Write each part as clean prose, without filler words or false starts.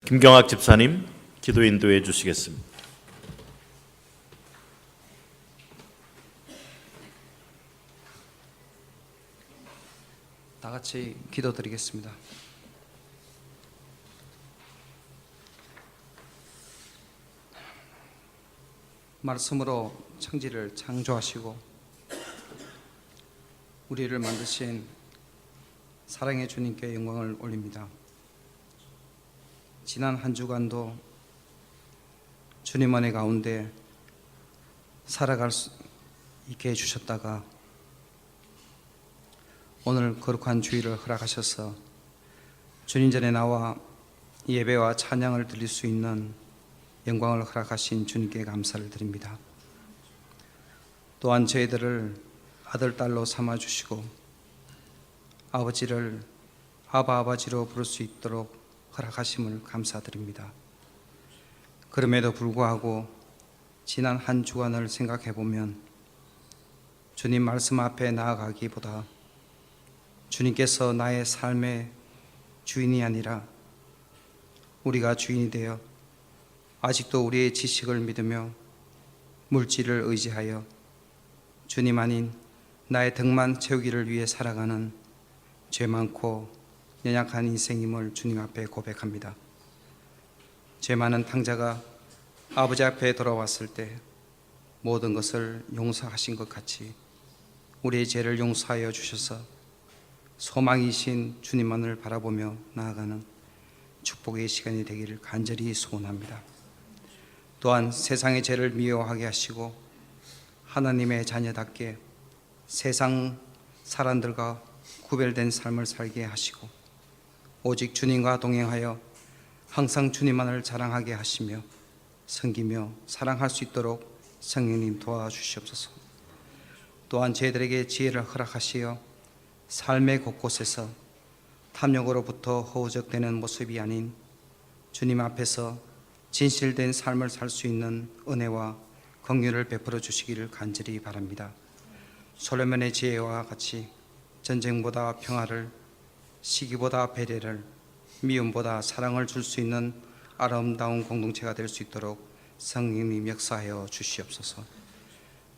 김경학 집사님 기도 인도해 주시겠습니다. 다 같이 기도드리겠습니다. 말씀으로 천지를 창조하시고 우리를 만드신 사랑의 주님께 영광을 올립니다. 지난 한 주간도 주님 은혜 가운데 살아갈 수 있게 해주셨다가 오늘 거룩한 주일을 허락하셔서 주님 전에 나와 예배와 찬양을 드릴 수 있는 영광을 허락하신 주님께 감사를 드립니다. 또한 저희들을 아들, 딸로 삼아주시고 아버지를 아버지로 부를 수 있도록 허락하심을 감사드립니다. 그럼에도 불구하고 지난 한 주간을 생각해 보면 주님 말씀 앞에 나아가기보다 주님께서 나의 삶의 주인이 아니라 우리가 주인이 되어 아직도 우리의 지식을 믿으며 물질을 의지하여 주님 아닌 나의 덕만 채우기를 위해 살아가는 죄 많고 연약한 인생임을 주님 앞에 고백합니다. 죄 많은 탕자가 아버지 앞에 돌아왔을 때 모든 것을 용서하신 것 같이 우리의 죄를 용서하여 주셔서 소망이신 주님만을 바라보며 나아가는 축복의 시간이 되기를 간절히 소원합니다. 또한 세상의 죄를 미워하게 하시고 하나님의 자녀답게 세상 사람들과 구별된 삶을 살게 하시고 오직 주님과 동행하여 항상 주님만을 자랑하게 하시며 섬기며 사랑할 수 있도록 성령님 도와주시옵소서. 또한 저희들에게 지혜를 허락하시어 삶의 곳곳에서 탐욕으로부터 허우적대는 모습이 아닌 주님 앞에서 진실된 삶을 살 수 있는 은혜와 긍휼을 베풀어 주시기를 간절히 바랍니다. 솔로몬의 지혜와 같이 전쟁보다 평화를, 시기보다 배려를, 미움보다 사랑을 줄 수 있는 아름다운 공동체가 될 수 있도록 성령님 역사하여 주시옵소서.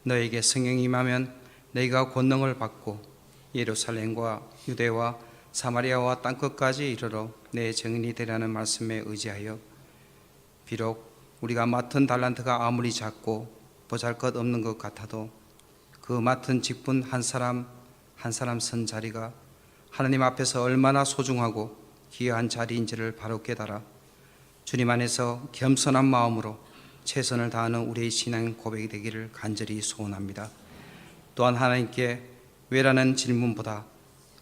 너에게 성령이 임하면 너희가 권능을 받고 예루살렘과 유대와 사마리아와 땅끝까지 이르러 내 증인이 되라는 말씀에 의지하여 비록 우리가 맡은 달란트가 아무리 작고 보잘것 없는 것 같아도 그 맡은 직분 한 사람 한 사람 선 자리가 하나님 앞에서 얼마나 소중하고 귀한 자리인지를 바로 깨달아 주님 안에서 겸손한 마음으로 최선을 다하는 우리의 신앙 고백이 되기를 간절히 소원합니다. 또한 하나님께 왜라는 질문보다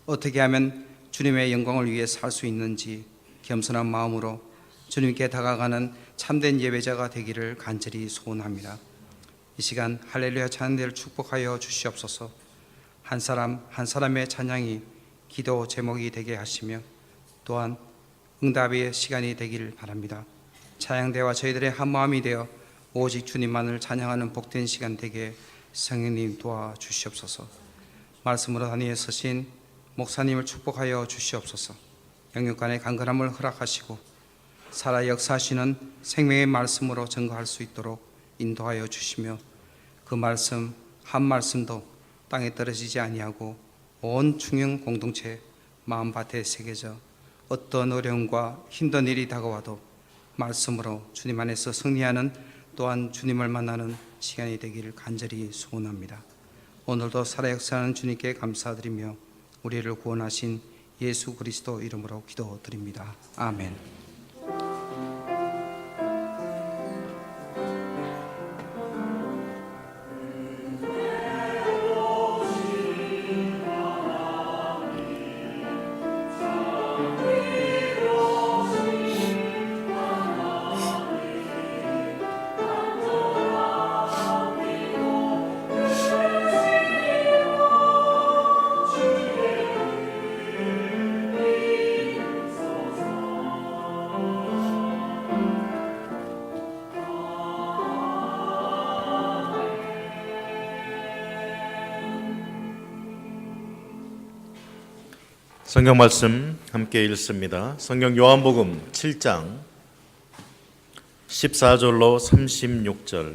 어떻게 하면 주님의 영광을 위해 살 수 있는지 겸손한 마음으로 주님께 다가가는 참된 예배자가 되기를 간절히 소원합니다. 이 시간 할렐루야 찬양대를 축복하여 주시옵소서. 한 사람 한 사람의 찬양이 기도 제목이 되게 하시며 또한 응답의 시간이 되기를 바랍니다. 찬양대와 저희들의 한 마음이 되어 오직 주님만을 찬양하는 복된 시간 되게 성령님 도와주시옵소서. 말씀으로 단위에 서신 목사님을 축복하여 주시옵소서. 영육간의 강건함을 허락하시고 살아 역사하시는 생명의 말씀으로 증거할 수 있도록 인도하여 주시며 그 말씀 한 말씀도 땅에 떨어지지 아니하고 온 충영 공동체 마음밭에 새겨져 어떤 어려움과 힘든 일이 다가와도 말씀으로 주님 안에서 승리하는 또한 주님을 만나는 시간이 되기를 간절히 소원합니다. 오늘도 살아 역사하는 주님께 감사드리며 우리를 구원하신 예수 그리스도 이름으로 기도드립니다. 아멘. 성경 말씀 함께 읽습니다. 성경 요한복음 7장 14절로 36절.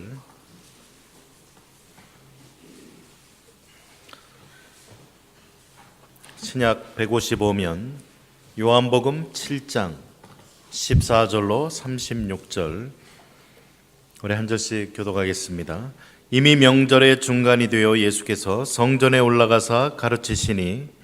신약 155면 요한복음 7장 14절로 36절. 우리 한 절씩 교독하겠습니다. 이미 명절의 중간이 되어 예수께서 성전에 올라가사 가르치시니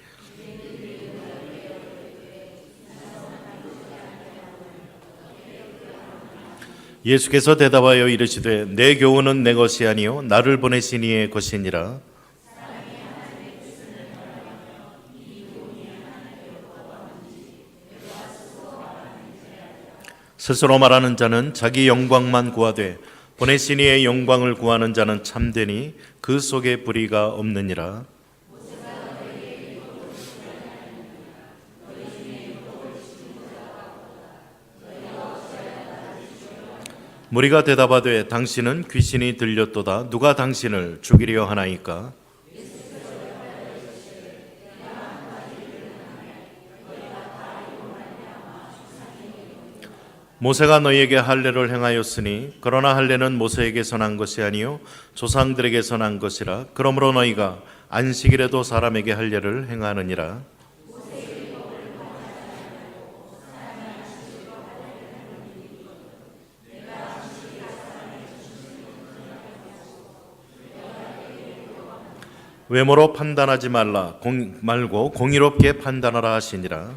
예수께서 대답하여 이르시되 내 교훈은 내 것이 아니요 나를 보내신 이의 것이니라. 스스로 말하는 자는 자기 영광만 구하되 보내신 이의 영광을 구하는 자는 참되니 그 속에 불의가 없느니라. 무리가 대답하되 당신은 귀신이 들렸도다. 누가 당신을 죽이려 하나이까? 모세가 너희에게 할례를 행하였으니 그러나 할례는 모세에게서 난 것이 아니요 조상들에게서 난 것이라. 그러므로 너희가 안식일에도 사람에게 할례를 행하느니라. 외모로 판단하지 말고 공의롭게 판단하라 하시니라.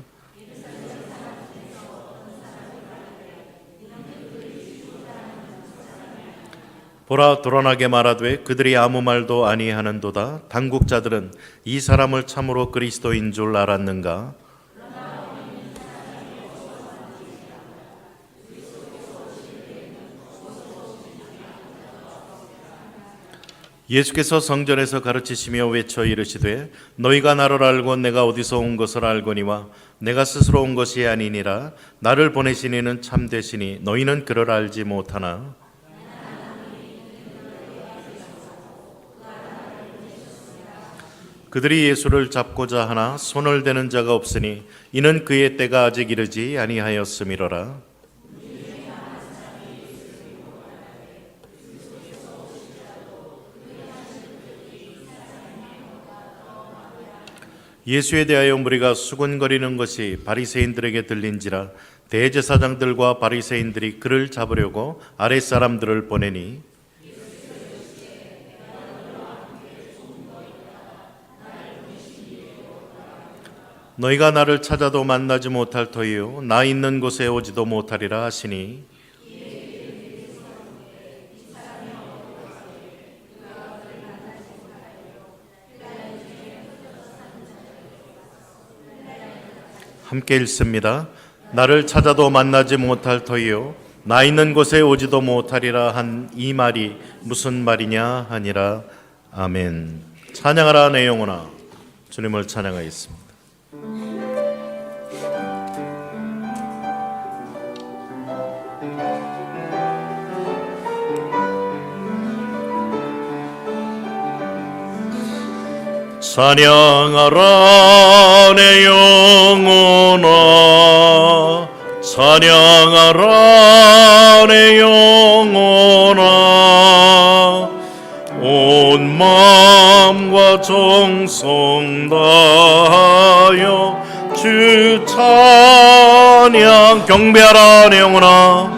보라, 드러나게 말하되 그들이 아무 말도 아니하는도다. 당국자들은 이 사람을 참으로 그리스도인 줄 알았는가? 예수께서 성전에서 가르치시며 외쳐 이르시되 너희가 나를 알고 내가 어디서 온 것을 알거니와 내가 스스로 온 것이 아니니라. 나를 보내신 이는 참되시니 너희는 그를 알지 못하나. 그들이 예수를 잡고자 하나 손을 대는 자가 없으니 이는 그의 때가 아직 이르지 아니하였음이로라. 예수에 대하여 무리가 수군거리는 것이 바리새인들에게 들린지라. 대제사장들과 바리새인들이 그를 잡으려고 아랫사람들을 보내니 너희가 나를 찾아도 만나지 못할 터이요 나 있는 곳에 오지도 못하리라 하시니 함께 읽습니다. 나를 찾아도 만나지 못할 터이요 나 있는 곳에 오지도 못하리라 한 이 말이 무슨 말이냐 하니라. 아멘. 찬양하라 내 영혼아 주님을 찬양하겠습니다. 찬양하라 내 영혼아 찬양하라 내 영혼아 온 마음과 정성 다하여 주 찬양 경배하라 내 영혼아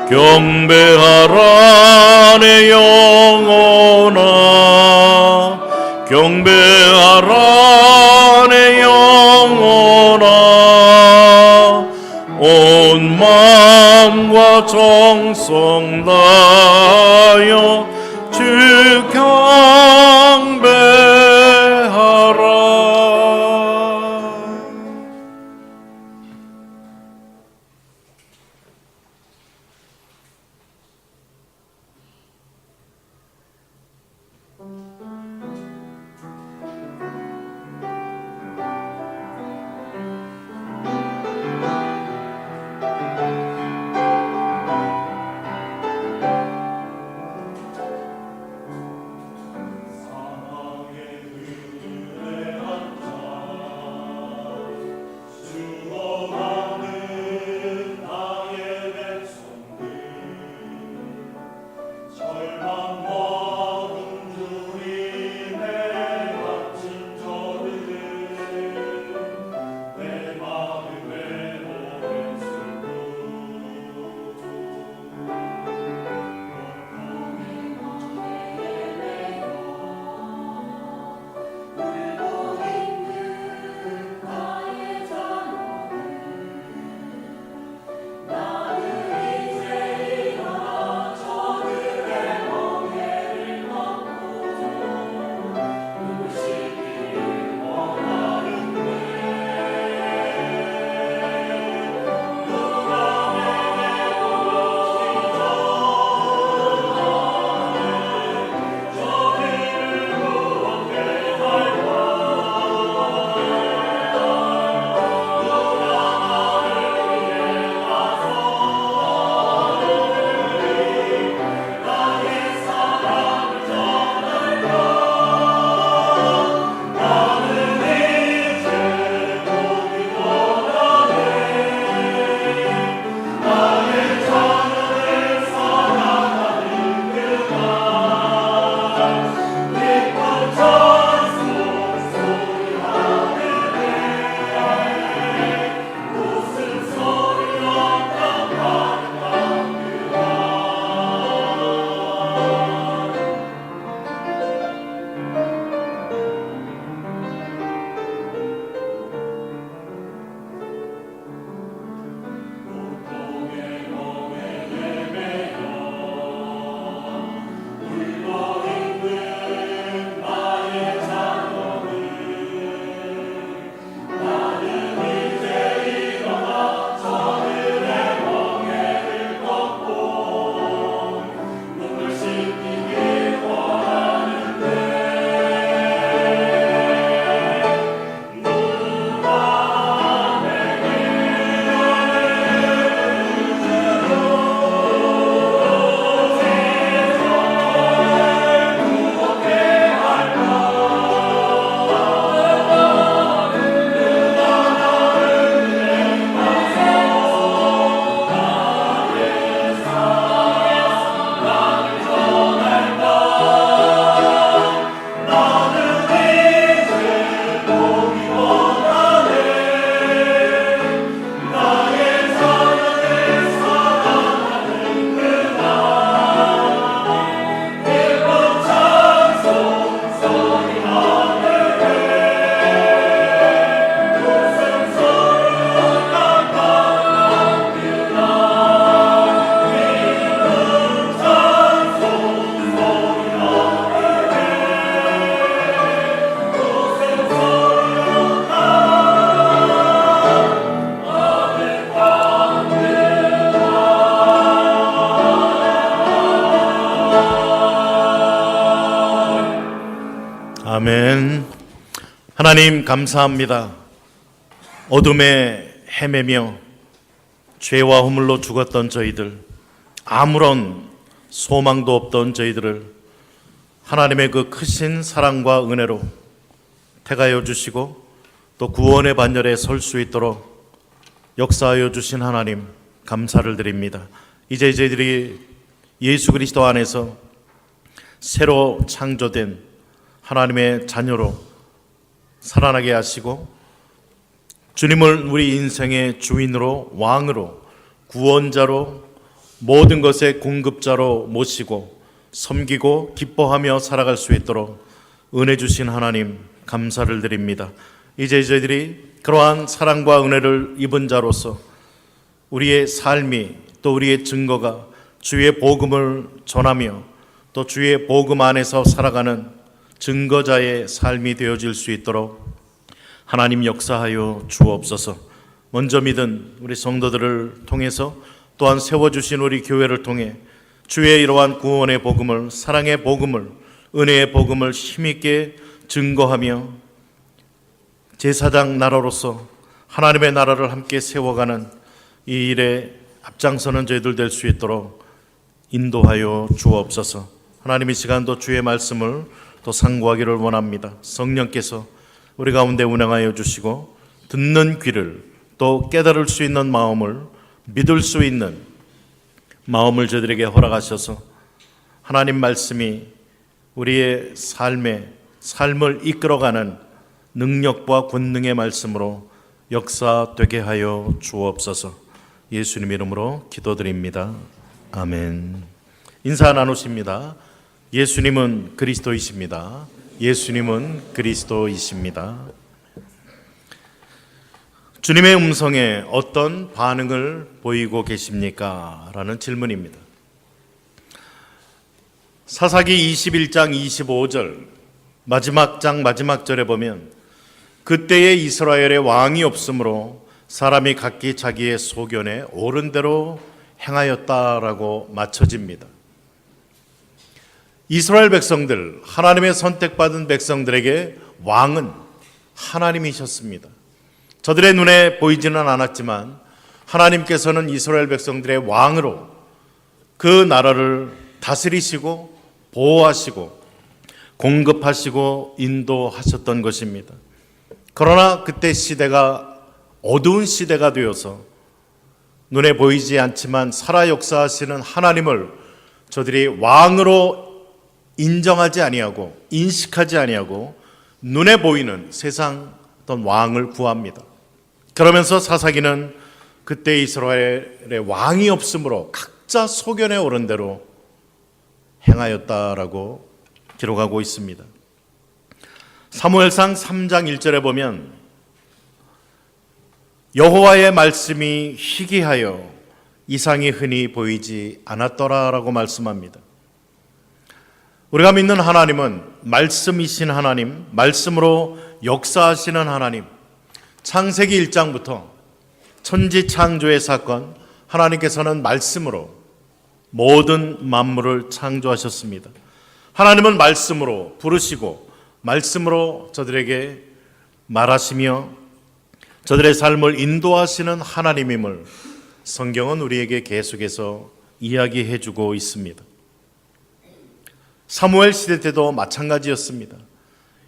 경배하라 내 영혼아 경배하라 내 영혼아 온 마음과 정성 다하여 주 경배하라. 아멘. 하나님 감사합니다. 어둠에 헤매며 죄와 허물로 죽었던 저희들, 아무런 소망도 없던 저희들을 하나님의 그 크신 사랑과 은혜로 택하여 주시고 또 구원의 반열에 설 수 있도록 역사하여 주신 하나님 감사를 드립니다. 이제 저희들이 예수 그리스도 안에서 새로 창조된 하나님의 자녀로 살아나게 하시고 주님을 우리 인생의 주인으로, 왕으로, 구원자로, 모든 것의 공급자로 모시고 섬기고 기뻐하며 살아갈 수 있도록 은혜 주신 하나님 감사를 드립니다. 이제 저희들이 그러한 사랑과 은혜를 입은 자로서 우리의 삶이 또 우리의 증거가 주의 복음을 전하며 또 주의 복음 안에서 살아가는 증거자의 삶이 되어질 수 있도록 하나님 역사하여 주옵소서. 먼저 믿은 우리 성도들을 통해서 또한 세워주신 우리 교회를 통해 주의 이러한 구원의 복음을, 사랑의 복음을, 은혜의 복음을 힘있게 증거하며 제사장 나라로서 하나님의 나라를 함께 세워가는 이 일에 앞장서는 저희들 될 수 있도록 인도하여 주옵소서. 하나님 이 시간도 주의 말씀을 또 상고하기를 원합니다. 성령께서 우리 가운데 운행하여 주시고 듣는 귀를 또 깨달을 수 있는 마음을, 믿을 수 있는 마음을 저들에게 허락하셔서 하나님 말씀이 우리의 삶을 이끌어가는 능력과 권능의 말씀으로 역사되게 하여 주옵소서. 예수님 이름으로 기도드립니다. 아멘. 인사 나누십니다. 예수님은 그리스도이십니다. 예수님은 그리스도이십니다. 주님의 음성에 어떤 반응을 보이고 계십니까? 라는 질문입니다. 사사기 21장 25절 마지막 장 마지막 절에 보면 그때에 이스라엘에 왕이 없으므로 사람이 각기 자기의 소견에 옳은 대로 행하였다라고 맞춰집니다. 이스라엘 백성들, 하나님의 선택받은 백성들에게 왕은 하나님이셨습니다. 저들의 눈에 보이지는 않았지만 하나님께서는 이스라엘 백성들의 왕으로 그 나라를 다스리시고 보호하시고 공급하시고 인도하셨던 것입니다. 그러나 그때 시대가 어두운 시대가 되어서 눈에 보이지 않지만 살아 역사하시는 하나님을 저들이 왕으로 인정하지 아니하고 인식하지 아니하고 눈에 보이는 세상 어떤 왕을 구합니다. 그러면서 사사기는 그때 이스라엘의 왕이 없으므로 각자 소견에 오른 대로 행하였다라고 기록하고 있습니다. 사무엘상 3장 1절에 보면 여호와의 말씀이 희귀하여 이상이 흔히 보이지 않았더라라고 말씀합니다. 우리가 믿는 하나님은 말씀이신 하나님, 말씀으로 역사하시는 하나님, 창세기 1장부터 천지 창조의 사건, 하나님께서는 말씀으로 모든 만물을 창조하셨습니다. 하나님은 말씀으로 부르시고 말씀으로 저들에게 말하시며 저들의 삶을 인도하시는 하나님임을 성경은 우리에게 계속해서 이야기해 주고 있습니다. 사무엘 시대 때도 마찬가지였습니다.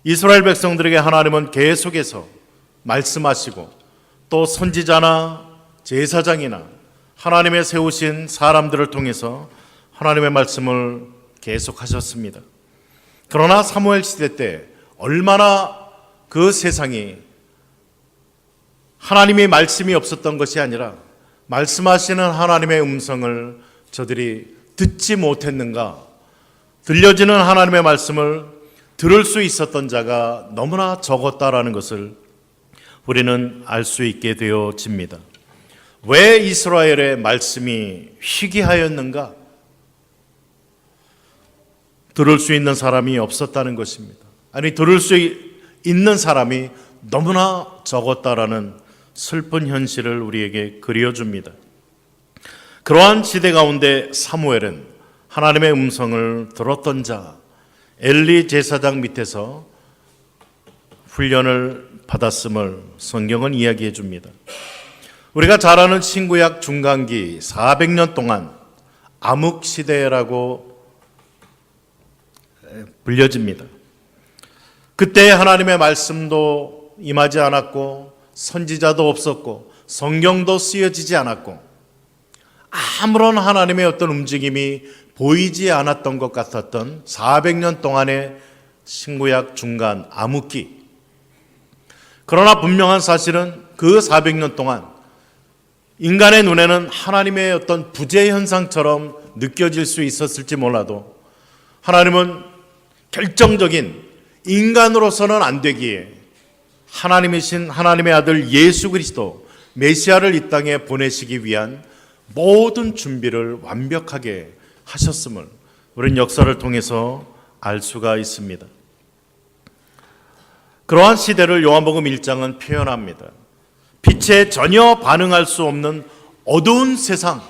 이스라엘 백성들에게 하나님은 계속해서 말씀하시고 또 선지자나 제사장이나 하나님의 세우신 사람들을 통해서 하나님의 말씀을 계속하셨습니다. 그러나 사무엘 시대 때 얼마나 그 세상이 하나님의 말씀이 없었던 것이 아니라 말씀하시는 하나님의 음성을 저들이 듣지 못했는가, 들려지는 하나님의 말씀을 들을 수 있었던 자가 너무나 적었다라는 것을 우리는 알 수 있게 되어집니다. 왜 이스라엘의 말씀이 희귀하였는가? 들을 수 있는 사람이 없었다는 것입니다. 아니, 들을 수 있는 사람이 너무나 적었다라는 슬픈 현실을 우리에게 그려줍니다. 그러한 시대 가운데 사무엘은 하나님의 음성을 들었던 자, 엘리 제사장 밑에서 훈련을 받았음을 성경은 이야기해 줍니다. 우리가 잘 아는 신구약 중간기 400년 동안 암흑시대라고 불려집니다. 그때 하나님의 말씀도 임하지 않았고 선지자도 없었고 성경도 쓰여지지 않았고 아무런 하나님의 어떤 움직임이 보이지 않았던 것 같았던 400년 동안의 신구약 중간 암흑기. 그러나 분명한 사실은 그 400년 동안 인간의 눈에는 하나님의 어떤 부재 현상처럼 느껴질 수 있었을지 몰라도 하나님은 결정적인 인간으로서는 안 되기에 하나님이신 하나님의 아들 예수 그리스도 메시아를 이 땅에 보내시기 위한 모든 준비를 완벽하게 하셨음을 우리는 역사를 통해서 알 수가 있습니다. 그러한 시대를 요한복음 1장은 표현합니다. 빛에 전혀 반응할 수 없는 어두운 세상,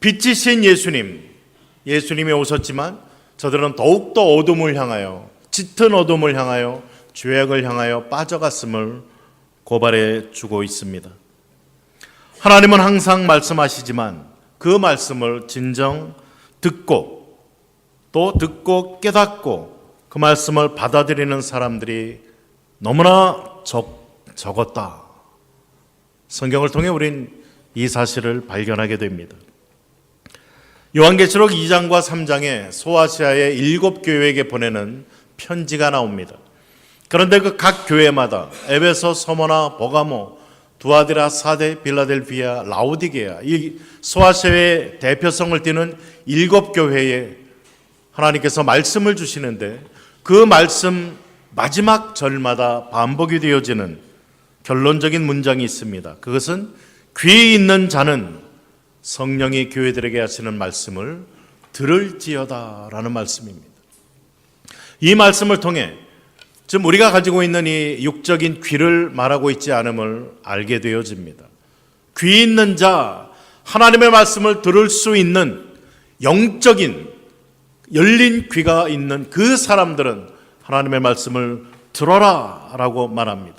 빛이신 예수님이 오셨지만 저들은 더욱더 어둠을 향하여, 짙은 어둠을 향하여, 죄악을 향하여 빠져갔음을 고발해 주고 있습니다. 하나님은 항상 말씀하시지만 그 말씀을 진정 듣고 또 듣고 깨닫고 그 말씀을 받아들이는 사람들이 너무나 적었다. 성경을 통해 우린 이 사실을 발견하게 됩니다. 요한계시록 2장과 3장에 소아시아의 7교회에게 보내는 편지가 나옵니다. 그런데 그 각 교회마다 에베소, 서머나, 버가모, 두아디라, 사데, 빌라델피아, 라오디게아, 이 소아시아의 대표성을 띠는 7교회에 하나님께서 말씀을 주시는데 그 말씀 마지막 절마다 반복이 되어지는 결론적인 문장이 있습니다. 그것은 귀 있는 자는 성령이 교회들에게 하시는 말씀을 들을지어다 라는 말씀입니다. 이 말씀을 통해 지금 우리가 가지고 있는 이 육적인 귀를 말하고 있지 않음을 알게 되어집니다. 귀 있는 자, 하나님의 말씀을 들을 수 있는 영적인 열린 귀가 있는 그 사람들은 하나님의 말씀을 들어라 라고 말합니다.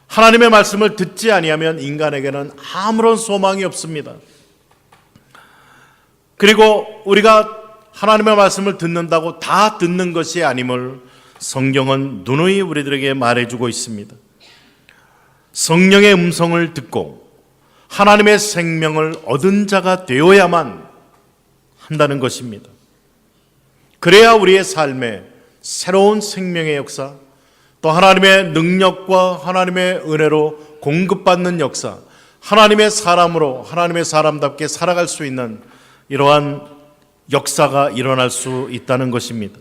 하나님의 말씀을 듣지 아니하면 인간에게는 아무런 소망이 없습니다. 그리고 우리가 하나님의 말씀을 듣는다고 다 듣는 것이 아님을 성경은 누누이 우리들에게 말해주고 있습니다. 성령의 음성을 듣고 하나님의 생명을 얻은 자가 되어야만 한다는 것입니다. 그래야 우리의 삶에 새로운 생명의 역사, 또 하나님의 능력과 하나님의 은혜로 공급받는 역사, 하나님의 사람으로 하나님의 사람답게 살아갈 수 있는 이러한 역사가 일어날 수 있다는 것입니다.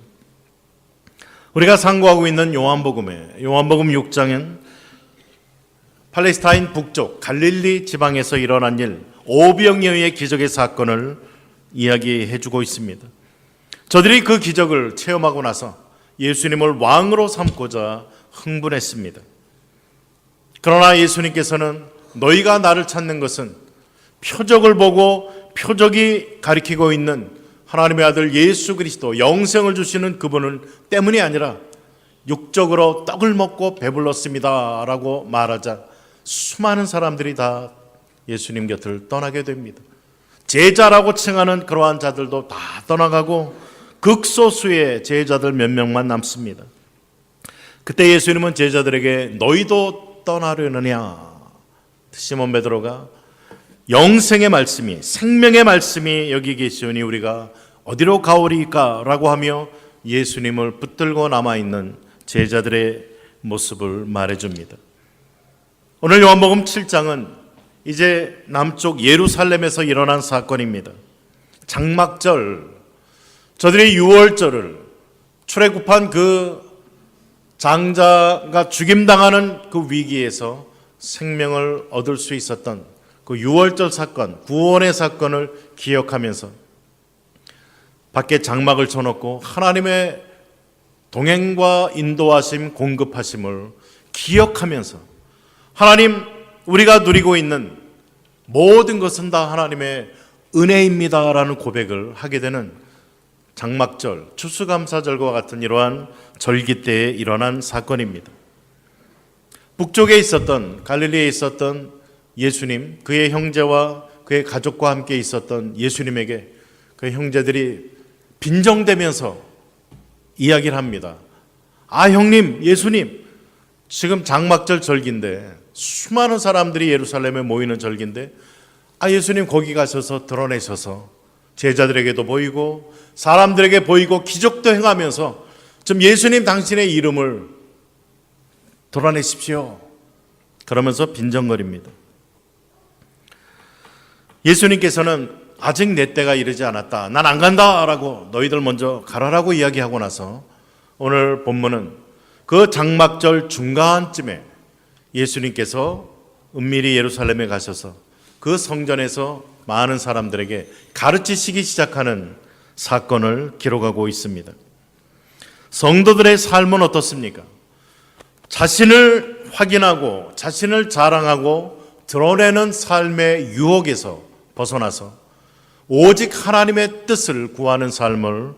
우리가 상고하고 있는 요한복음 6장은 팔레스타인 북쪽 갈릴리 지방에서 일어난 일, 오병이어의 기적의 사건을 이야기해 주고 있습니다. 저들이 그 기적을 체험하고 나서 예수님을 왕으로 삼고자 흥분했습니다. 그러나 예수님께서는 너희가 나를 찾는 것은 표적을 보고 표적이 가리키고 있는 하나님의 아들 예수 그리스도, 영생을 주시는 그분을 때문이 아니라 육적으로 떡을 먹고 배불렀습니다 라고 말하자 수많은 사람들이 다 예수님 곁을 떠나게 됩니다. 제자라고 칭하는 그러한 자들도 다 떠나가고 극소수의 제자들 몇 명만 남습니다. 그때 예수님은 제자들에게 너희도 떠나려느냐? 시몬 베드로가 영생의 말씀이, 생명의 말씀이 여기 계시오니 우리가 어디로 가오리까? 라고 하며 예수님을 붙들고 남아있는 제자들의 모습을 말해줍니다. 오늘 요한복음 7장은 이제 남쪽 예루살렘에서 일어난 사건입니다. 장막절, 저들이 유월절을 출애굽한 그 장자가 죽임당하는 그 위기에서 생명을 얻을 수 있었던 그 유월절 사건, 구원의 사건을 기억하면서 밖에 장막을 쳐놓고 하나님의 동행과 인도하심, 공급하심을 기억하면서 하나님, 우리가 누리고 있는 모든 것은 다 하나님의 은혜입니다라는 고백을 하게 되는 장막절, 추수감사절과 같은 이러한 절기 때에 일어난 사건입니다. 북쪽에 있었던 갈릴리에 있었던 예수님, 그의 형제와 그의 가족과 함께 있었던 예수님에게 그 형제들이 빈정대면서 이야기를 합니다. 아, 형님, 예수님, 지금 장막절 절기인데 수많은 사람들이 예루살렘에 모이는 절기인데 아, 예수님 거기 가셔서 드러내셔서 제자들에게도 보이고 사람들에게 보이고 기적도 행하면서 좀 예수님 당신의 이름을 드러내십시오. 그러면서 빈정거립니다. 예수님께서는 아직 내 때가 이르지 않았다. 난 안 간다라고 너희들 먼저 가라라고 이야기하고 나서 오늘 본문은 그 장막절 중간쯤에 예수님께서 은밀히 예루살렘에 가셔서 그 성전에서 많은 사람들에게 가르치시기 시작하는 사건을 기록하고 있습니다. 성도들의 삶은 어떻습니까? 자신을 확인하고 자신을 자랑하고 드러내는 삶의 유혹에서 벗어나서 오직 하나님의 뜻을 구하는 삶을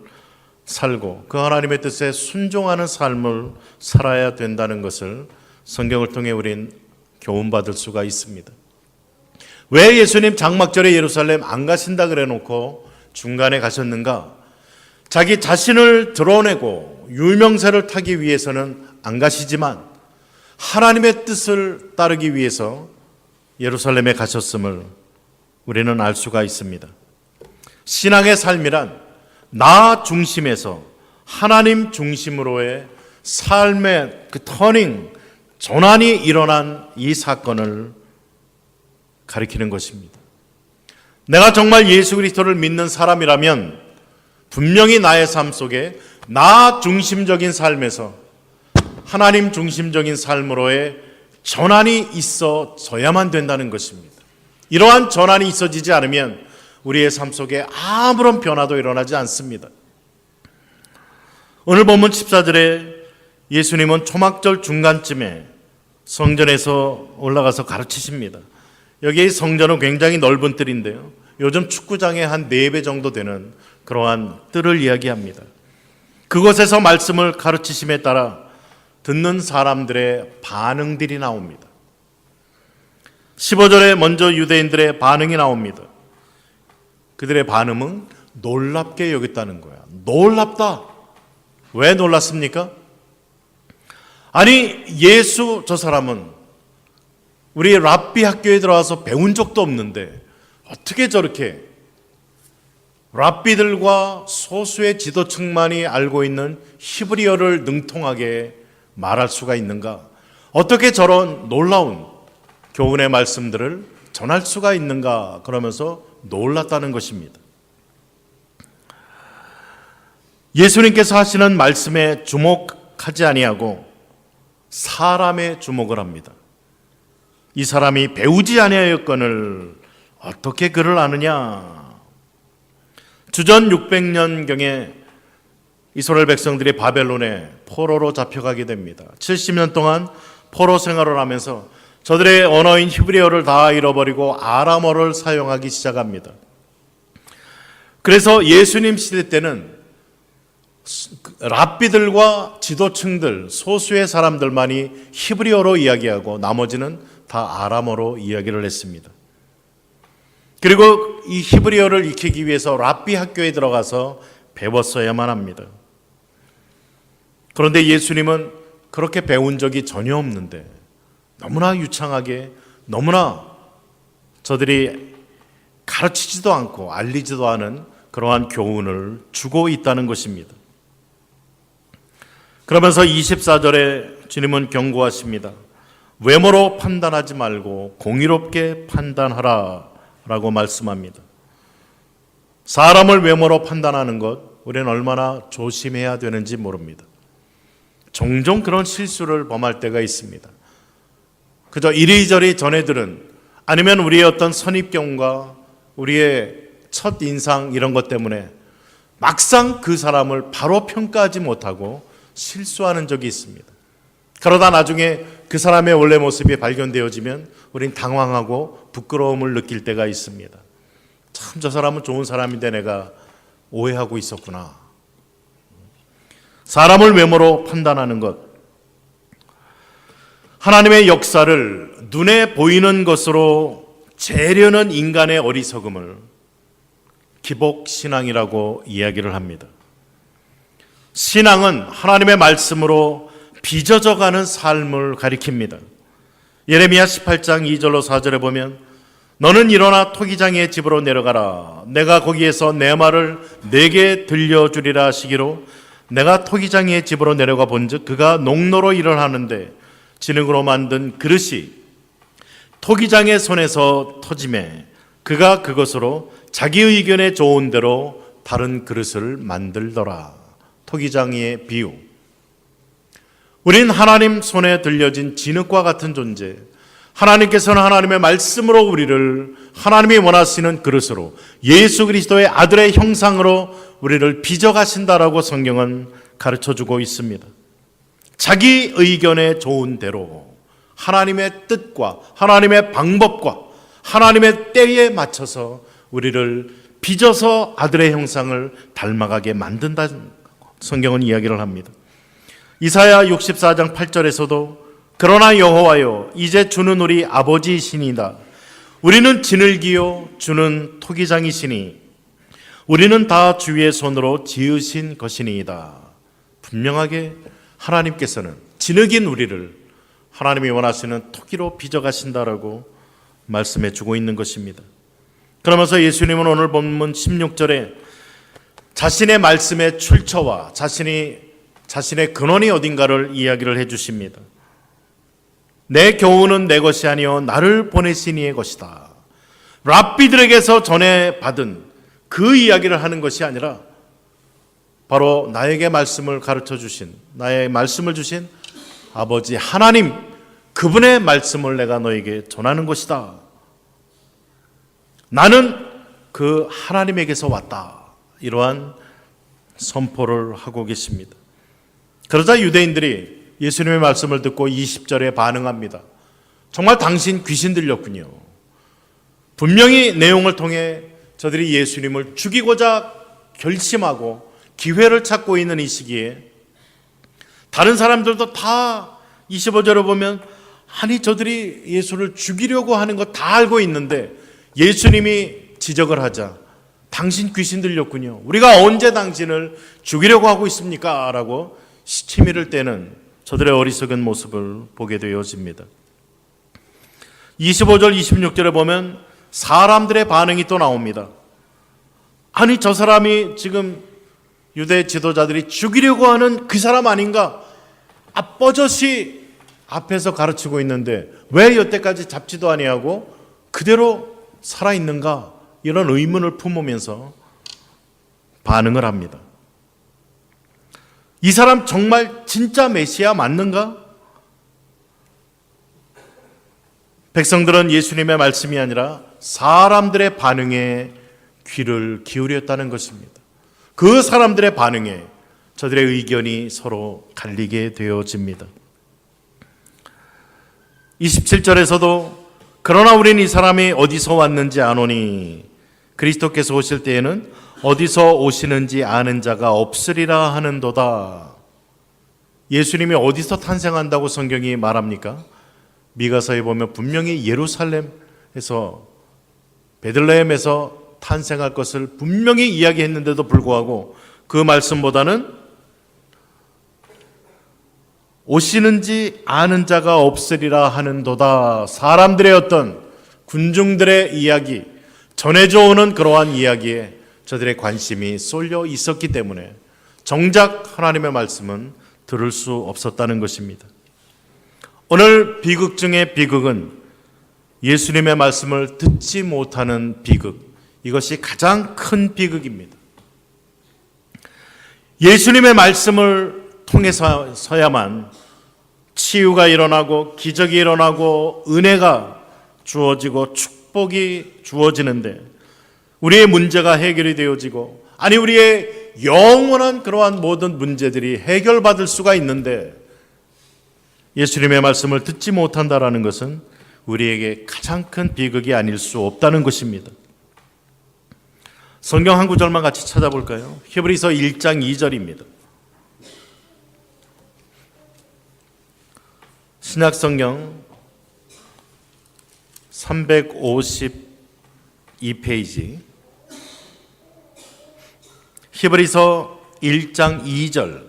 살고 그 하나님의 뜻에 순종하는 삶을 살아야 된다는 것을 성경을 통해 우린 교훈받을 수가 있습니다. 왜 예수님 장막절에 예루살렘 안 가신다 그래 놓고 중간에 가셨는가? 자기 자신을 드러내고 유명세를 타기 위해서는 안 가시지만 하나님의 뜻을 따르기 위해서 예루살렘에 가셨음을 우리는 알 수가 있습니다. 신앙의 삶이란 나 중심에서 하나님 중심으로의 삶의 그 터닝, 전환이 일어난 이 사건을 가리키는 것입니다. 내가 정말 예수 그리스도를 믿는 사람이라면 분명히 나의 삶 속에 나 중심적인 삶에서 하나님 중심적인 삶으로의 전환이 있어져야만 된다는 것입니다. 이러한 전환이 있어지지 않으면 우리의 삶 속에 아무런 변화도 일어나지 않습니다. 오늘 본문 14절에 예수님은 초막절 중간쯤에 성전에서 올라가서 가르치십니다. 여기 성전은 굉장히 넓은 뜰인데요. 요즘 축구장의 한 4배 정도 되는 그러한 뜰을 이야기합니다. 그곳에서 말씀을 가르치심에 따라 듣는 사람들의 반응들이 나옵니다. 15절에 먼저 유대인들의 반응이 나옵니다. 그들의 반응은 놀랍게 여겼다는 거야. 놀랍다. 왜 놀랐습니까? 아니, 예수 저 사람은 우리 랍비 학교에 들어와서 배운 적도 없는데 어떻게 저렇게 랍비들과 소수의 지도층만이 알고 있는 히브리어를 능통하게 말할 수가 있는가? 어떻게 저런 놀라운 교훈의 말씀들을 전할 수가 있는가? 그러면서 놀랐다는 것입니다. 예수님께서 하시는 말씀에 주목하지 아니하고 사람에 주목을 합니다. 이 사람이 배우지 아니하였거늘 어떻게 그를 아느냐? 주전 600년경에 이스라엘 백성들이 바벨론에 포로로 잡혀가게 됩니다. 70년 동안 포로 생활을 하면서 저들의 언어인 히브리어를 다 잃어버리고 아람어를 사용하기 시작합니다. 그래서 예수님 시대 때는 랍비들과 지도층들, 소수의 사람들만이 히브리어로 이야기하고 나머지는 다 아람어로 이야기를 했습니다. 그리고 이 히브리어를 익히기 위해서 랍비 학교에 들어가서 배웠어야만 합니다. 그런데 예수님은 그렇게 배운 적이 전혀 없는데 너무나 유창하게, 너무나 저들이 가르치지도 않고 알리지도 않은 그러한 교훈을 주고 있다는 것입니다. 그러면서 24절에 주님은 경고하십니다. 외모로 판단하지 말고 공의롭게 판단하라 라고 말씀합니다. 사람을 외모로 판단하는 것, 우리는 얼마나 조심해야 되는지 모릅니다. 종종 그런 실수를 범할 때가 있습니다. 그저 이리저리 전해들은, 아니면 우리의 어떤 선입견과 우리의 첫 인상 이런 것 때문에 막상 그 사람을 바로 평가하지 못하고 실수하는 적이 있습니다. 그러다 나중에 그 사람의 원래 모습이 발견되어지면 우린 당황하고 부끄러움을 느낄 때가 있습니다. 참, 저 사람은 좋은 사람인데 내가 오해하고 있었구나. 사람을 외모로 판단하는 것, 하나님의 역사를 눈에 보이는 것으로 재려는 인간의 어리석음을 기복신앙이라고 이야기를 합니다. 신앙은 하나님의 말씀으로 빚어져가는 삶을 가리킵니다. 예레미야 18장 2절로 4절에 보면 너는 일어나 토기장의 집으로 내려가라. 내가 거기에서 내 말을 내게 들려주리라 하시기로 내가 토기장의 집으로 내려가 본즉 그가 농로로 일을 하는데 진흙으로 만든 그릇이 토기장의 손에서 터지매 그가 그것으로 자기 의견에 좋은 대로 다른 그릇을 만들더라. 토기장의 비유. 우린 하나님 손에 들려진 진흙과 같은 존재, 하나님께서는 하나님의 말씀으로 우리를 하나님이 원하시는 그릇으로 예수 그리스도의 아들의 형상으로 우리를 빚어가신다라고 성경은 가르쳐주고 있습니다. 자기 의견에 좋은 대로 하나님의 뜻과 하나님의 방법과 하나님의 때에 맞춰서 우리를 빚어서 아들의 형상을 닮아가게 만든다는 성경은 이야기를 합니다. 이사야 64장 8절에서도 그러나 여호와여 이제 주는 우리 아버지이시니이다. 우리는 진흙이요 주는 토기장이시니 우리는 다 주의 손으로 지으신 것이니이다. 분명하게 하나님께서는 진흙인 우리를 하나님이 원하시는 토기로 빚어가신다라고 말씀해 주고 있는 것입니다. 그러면서 예수님은 오늘 본문 16절에 자신의 말씀의 출처와 자신의 근원이 어딘가를 이야기를 해 주십니다. 내 교훈은 내 것이 아니요 나를 보내신 이의 것이다. 랍비들에게서 전해 받은 그 이야기를 하는 것이 아니라 바로 나에게 말씀을 가르쳐 주신, 나의 말씀을 주신 아버지 하나님, 그분의 말씀을 내가 너에게 전하는 것이다. 나는 그 하나님에게서 왔다. 이러한 선포를 하고 계십니다. 그러자 유대인들이 예수님의 말씀을 듣고 20절에 반응합니다. 정말 당신 귀신 들렸군요. 분명히 내용을 통해 저들이 예수님을 죽이고자 결심하고 기회를 찾고 있는 이 시기에 다른 사람들도 다 25절을 보면 아니 저들이 예수를 죽이려고 하는 거 다 알고 있는데 예수님이 지적을 하자 당신 귀신 들렸군요. 우리가 언제 당신을 죽이려고 하고 있습니까? 라고 시치미를 떼는 저들의 어리석은 모습을 보게 되어집니다. 25절 26절에 보면 사람들의 반응이 또 나옵니다. 아니 저 사람이 지금 유대 지도자들이 죽이려고 하는 그 사람 아닌가? 뻗어시 앞에서 가르치고 있는데 왜 여태까지 잡지도 아니하고 그대로 살아있는가? 이런 의문을 품으면서 반응을 합니다. 이 사람 정말 진짜 메시아 맞는가? 백성들은 예수님의 말씀이 아니라 사람들의 반응에 귀를 기울였다는 것입니다. 그 사람들의 반응에 저들의 의견이 서로 갈리게 되어집니다. 27절에서도 그러나 우리는 이 사람이 어디서 왔는지 아노니 그리스도께서 오실 때에는 어디서 오시는지 아는 자가 없으리라 하는도다. 예수님이 어디서 탄생한다고 성경이 말합니까? 미가서에 보면 분명히 예루살렘에서 베들레헴에서 탄생할 것을 분명히 이야기했는데도 불구하고 그 말씀보다는 오시는지 아는 자가 없으리라 하는도다. 사람들의 어떤 군중들의 이야기, 전해져 오는 그러한 이야기에 저들의 관심이 쏠려 있었기 때문에 정작 하나님의 말씀은 들을 수 없었다는 것입니다. 오늘 비극 중의 비극은 예수님의 말씀을 듣지 못하는 비극, 이것이 가장 큰 비극입니다. 예수님의 말씀을 통해서야만 치유가 일어나고 기적이 일어나고 은혜가 주어지고 축복이 주어지는데 우리의 문제가 해결이 되어지고 아니 우리의 영원한 그러한 모든 문제들이 해결받을 수가 있는데 예수님의 말씀을 듣지 못한다라는 것은 우리에게 가장 큰 비극이 아닐 수 없다는 것입니다. 성경 한 구절만 같이 찾아볼까요? 히브리서 1장 2절입니다. 신약성경 352페이지 히브리서 1장 2절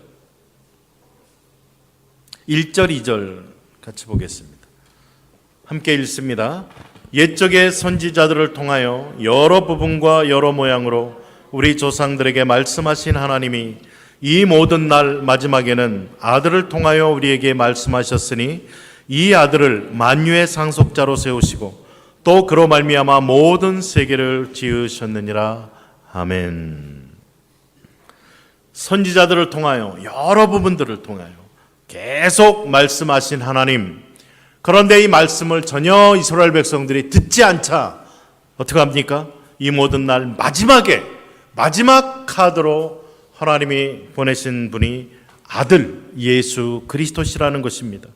1절 2절 같이 보겠습니다. 함께 읽습니다. 옛적의 선지자들을 통하여 여러 부분과 여러 모양으로 우리 조상들에게 말씀하신 하나님이 이 모든 날 마지막에는 아들을 통하여 우리에게 말씀하셨으니 이 아들을 만유의 상속자로 세우시고 또 그로 말미암아 모든 세계를 지으셨느니라. 아멘. 선지자들을 통하여 여러 부분들을 통하여 계속 말씀하신 하나님, 그런데 이 말씀을 전혀 이스라엘 백성들이 듣지 않자 어떻게 합니까? 이 모든 날 마지막에 마지막 카드로 하나님이 보내신 분이 아들 예수 그리스도시라는 것입니다.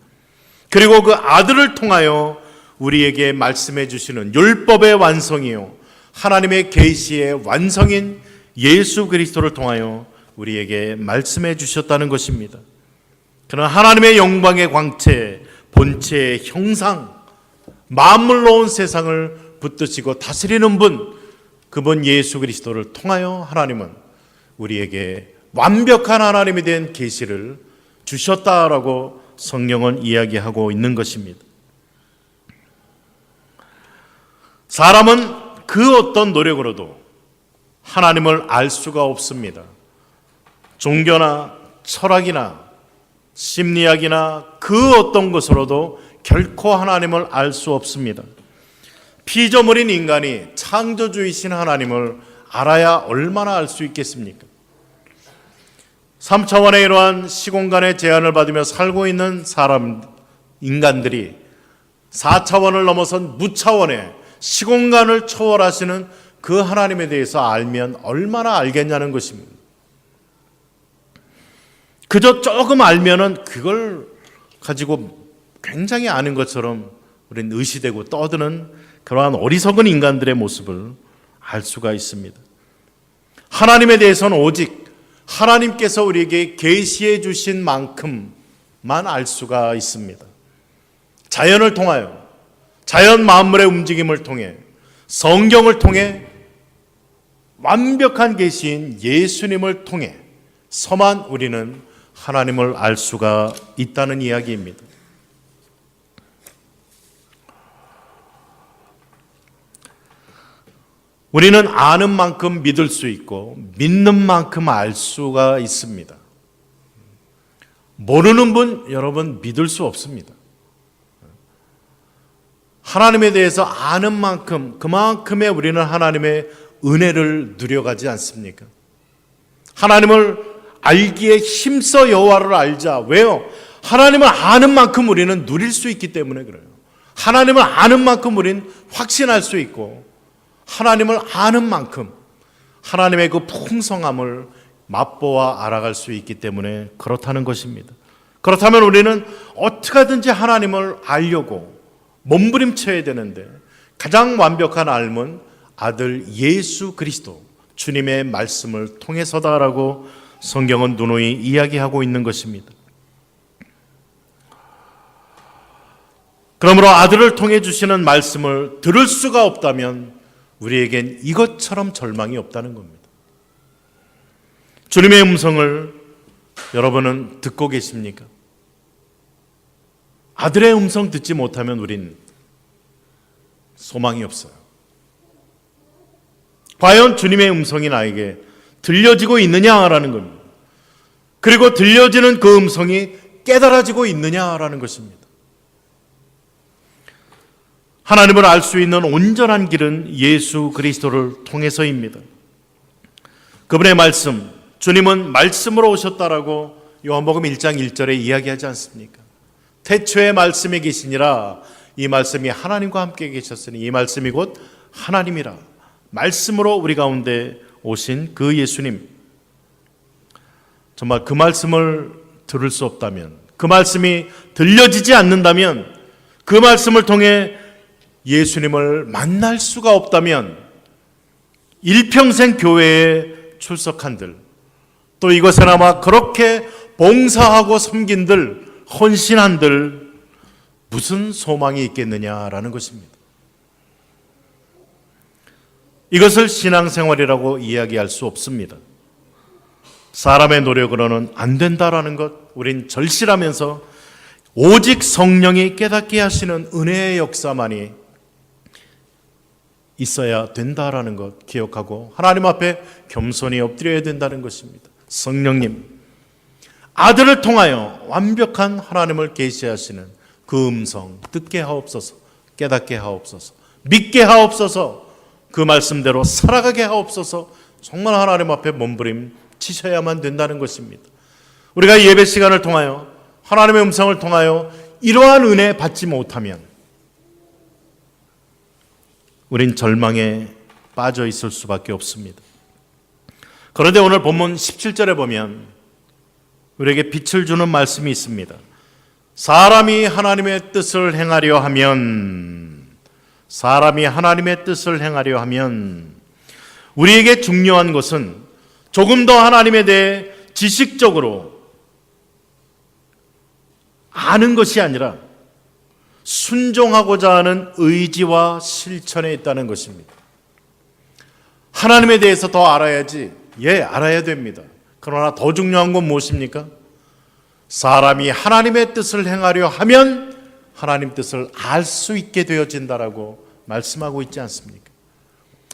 그리고 그 아들을 통하여 우리에게 말씀해 주시는 율법의 완성이요 하나님의 계시의 완성인 예수 그리스도를 통하여 우리에게 말씀해 주셨다는 것입니다. 그러나 하나님의 영광의 광채, 본체의 형상, 만물로 온 세상을 붙드시고 다스리는 분, 그분 예수 그리스도를 통하여 하나님은 우리에게 완벽한 하나님에 대한 계시를 주셨다라고 성경은 이야기하고 있는 것입니다. 사람은 그 어떤 노력으로도 하나님을 알 수가 없습니다. 종교나 철학이나 심리학이나 그 어떤 것으로도 결코 하나님을 알 수 없습니다. 피조물인 인간이 창조주이신 하나님을 알아야 얼마나 알 수 있겠습니까? 3차원의 이러한 시공간의 제한을 받으며 살고 있는 인간들이 4차원을 넘어선 무차원의 시공간을 초월하시는 그 하나님에 대해서 알면 얼마나 알겠냐는 것입니다. 그저 조금 알면은 그걸 가지고 굉장히 아는 것처럼 우리는 의시되고 떠드는 그러한 어리석은 인간들의 모습을 알 수가 있습니다. 하나님에 대해서는 오직 하나님께서 우리에게 계시해 주신 만큼만 알 수가 있습니다. 자연을 통하여, 자연 만물의 움직임을 통해, 성경을 통해, 완벽한 계시인 예수님을 통해서만 우리는 하나님을 알 수가 있다는 이야기입니다. 우리는 아는 만큼 믿을 수 있고 믿는 만큼 알 수가 있습니다. 모르는 분 여러분 믿을 수 없습니다. 하나님에 대해서 아는 만큼 그만큼의 우리는 하나님의 은혜를 누려가지 않습니까? 하나님을 알기에 힘써 여호와를 알자. 왜요? 하나님을 아는 만큼 우리는 누릴 수 있기 때문에 그래요. 하나님을 아는 만큼 우리는 확신할 수 있고 하나님을 아는 만큼 하나님의 그 풍성함을 맛보아 알아갈 수 있기 때문에 그렇다는 것입니다. 그렇다면 우리는 어떻게 하든지 하나님을 알려고 몸부림쳐야 되는데 가장 완벽한 알문 아들 예수 그리스도 주님의 말씀을 통해서다라고 성경은 누누이 이야기하고 있는 것입니다. 그러므로 아들을 통해 주시는 말씀을 들을 수가 없다면 우리에겐 이것처럼 절망이 없다는 겁니다. 주님의 음성을 여러분은 듣고 계십니까? 아들의 음성 듣지 못하면 우린 소망이 없어요. 과연 주님의 음성이 나에게 들려지고 있느냐라는 겁니다. 그리고 들려지는 그 음성이 깨달아지고 있느냐라는 것입니다. 하나님을 알 수 있는 온전한 길은 예수 그리스도를 통해서입니다. 그분의 말씀, 주님은 말씀으로 오셨다라고 요한복음 1장 1절에 이야기하지 않습니까? 태초에 말씀이 계시니라. 이 말씀이 하나님과 함께 계셨으니 이 말씀이 곧 하나님이라. 말씀으로 우리 가운데 오신 그 예수님, 정말 그 말씀을 들을 수 없다면, 그 말씀이 들려지지 않는다면, 그 말씀을 통해 예수님을 만날 수가 없다면 일평생 교회에 출석한들, 또 이것에나마 그렇게 봉사하고 섬긴들, 헌신한들, 무슨 소망이 있겠느냐라는 것입니다. 이것을 신앙생활이라고 이야기할 수 없습니다. 사람의 노력으로는 안 된다라는 것, 우린 절실하면서 오직 성령이 깨닫게 하시는 은혜의 역사만이 있어야 된다라는 것 기억하고 하나님 앞에 겸손히 엎드려야 된다는 것입니다. 성령님, 아들을 통하여 완벽한 하나님을 계시하시는 그 음성 듣게 하옵소서, 깨닫게 하옵소서, 믿게 하옵소서, 그 말씀대로 살아가게 하옵소서. 정말 하나님 앞에 몸부림 치셔야만 된다는 것입니다. 우리가 예배 시간을 통하여 하나님의 음성을 통하여 이러한 은혜 받지 못하면 우린 절망에 빠져 있을 수밖에 없습니다. 그런데 오늘 본문 17절에 보면 우리에게 빛을 주는 말씀이 있습니다. 사람이 하나님의 뜻을 행하려 하면, 사람이 하나님의 뜻을 행하려 하면, 우리에게 중요한 것은 조금 더 하나님에 대해 지식적으로 아는 것이 아니라 순종하고자 하는 의지와 실천에 있다는 것입니다. 하나님에 대해서 더 알아야지, 알아야 됩니다. 그러나 더 중요한 건 무엇입니까? 사람이 하나님의 뜻을 행하려 하면 하나님 뜻을 알 수 있게 되어진다라고 말씀하고 있지 않습니까?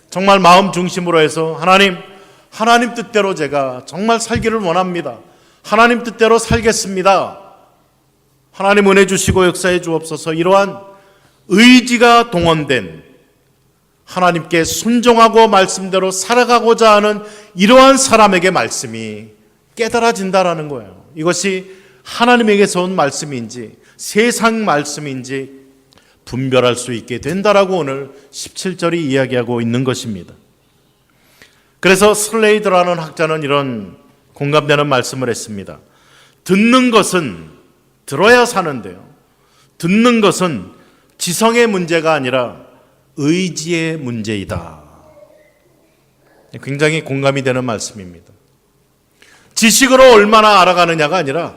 정말 마음 중심으로 해서 하나님 뜻대로 제가 정말 살기를 원합니다. 하나님 뜻대로 살겠습니다. 하나님 은혜 주시고 역사해 주옵소서. 이러한 의지가 동원된 하나님께 순종하고 말씀대로 살아가고자 하는 이러한 사람에게 말씀이 깨달아진다라는 거예요. 이것이 하나님에게서 온 말씀인지 세상 말씀인지 분별할 수 있게 된다라고 오늘 17절이 이야기하고 있는 것입니다. 그래서 슬레이드라는 학자는 이런 공감되는 말씀을 했습니다. 듣는 것은 들어야 사는데요, 듣는 것은 지성의 문제가 아니라 의지의 문제이다. 굉장히 공감이 되는 말씀입니다. 지식으로 얼마나 알아가느냐가 아니라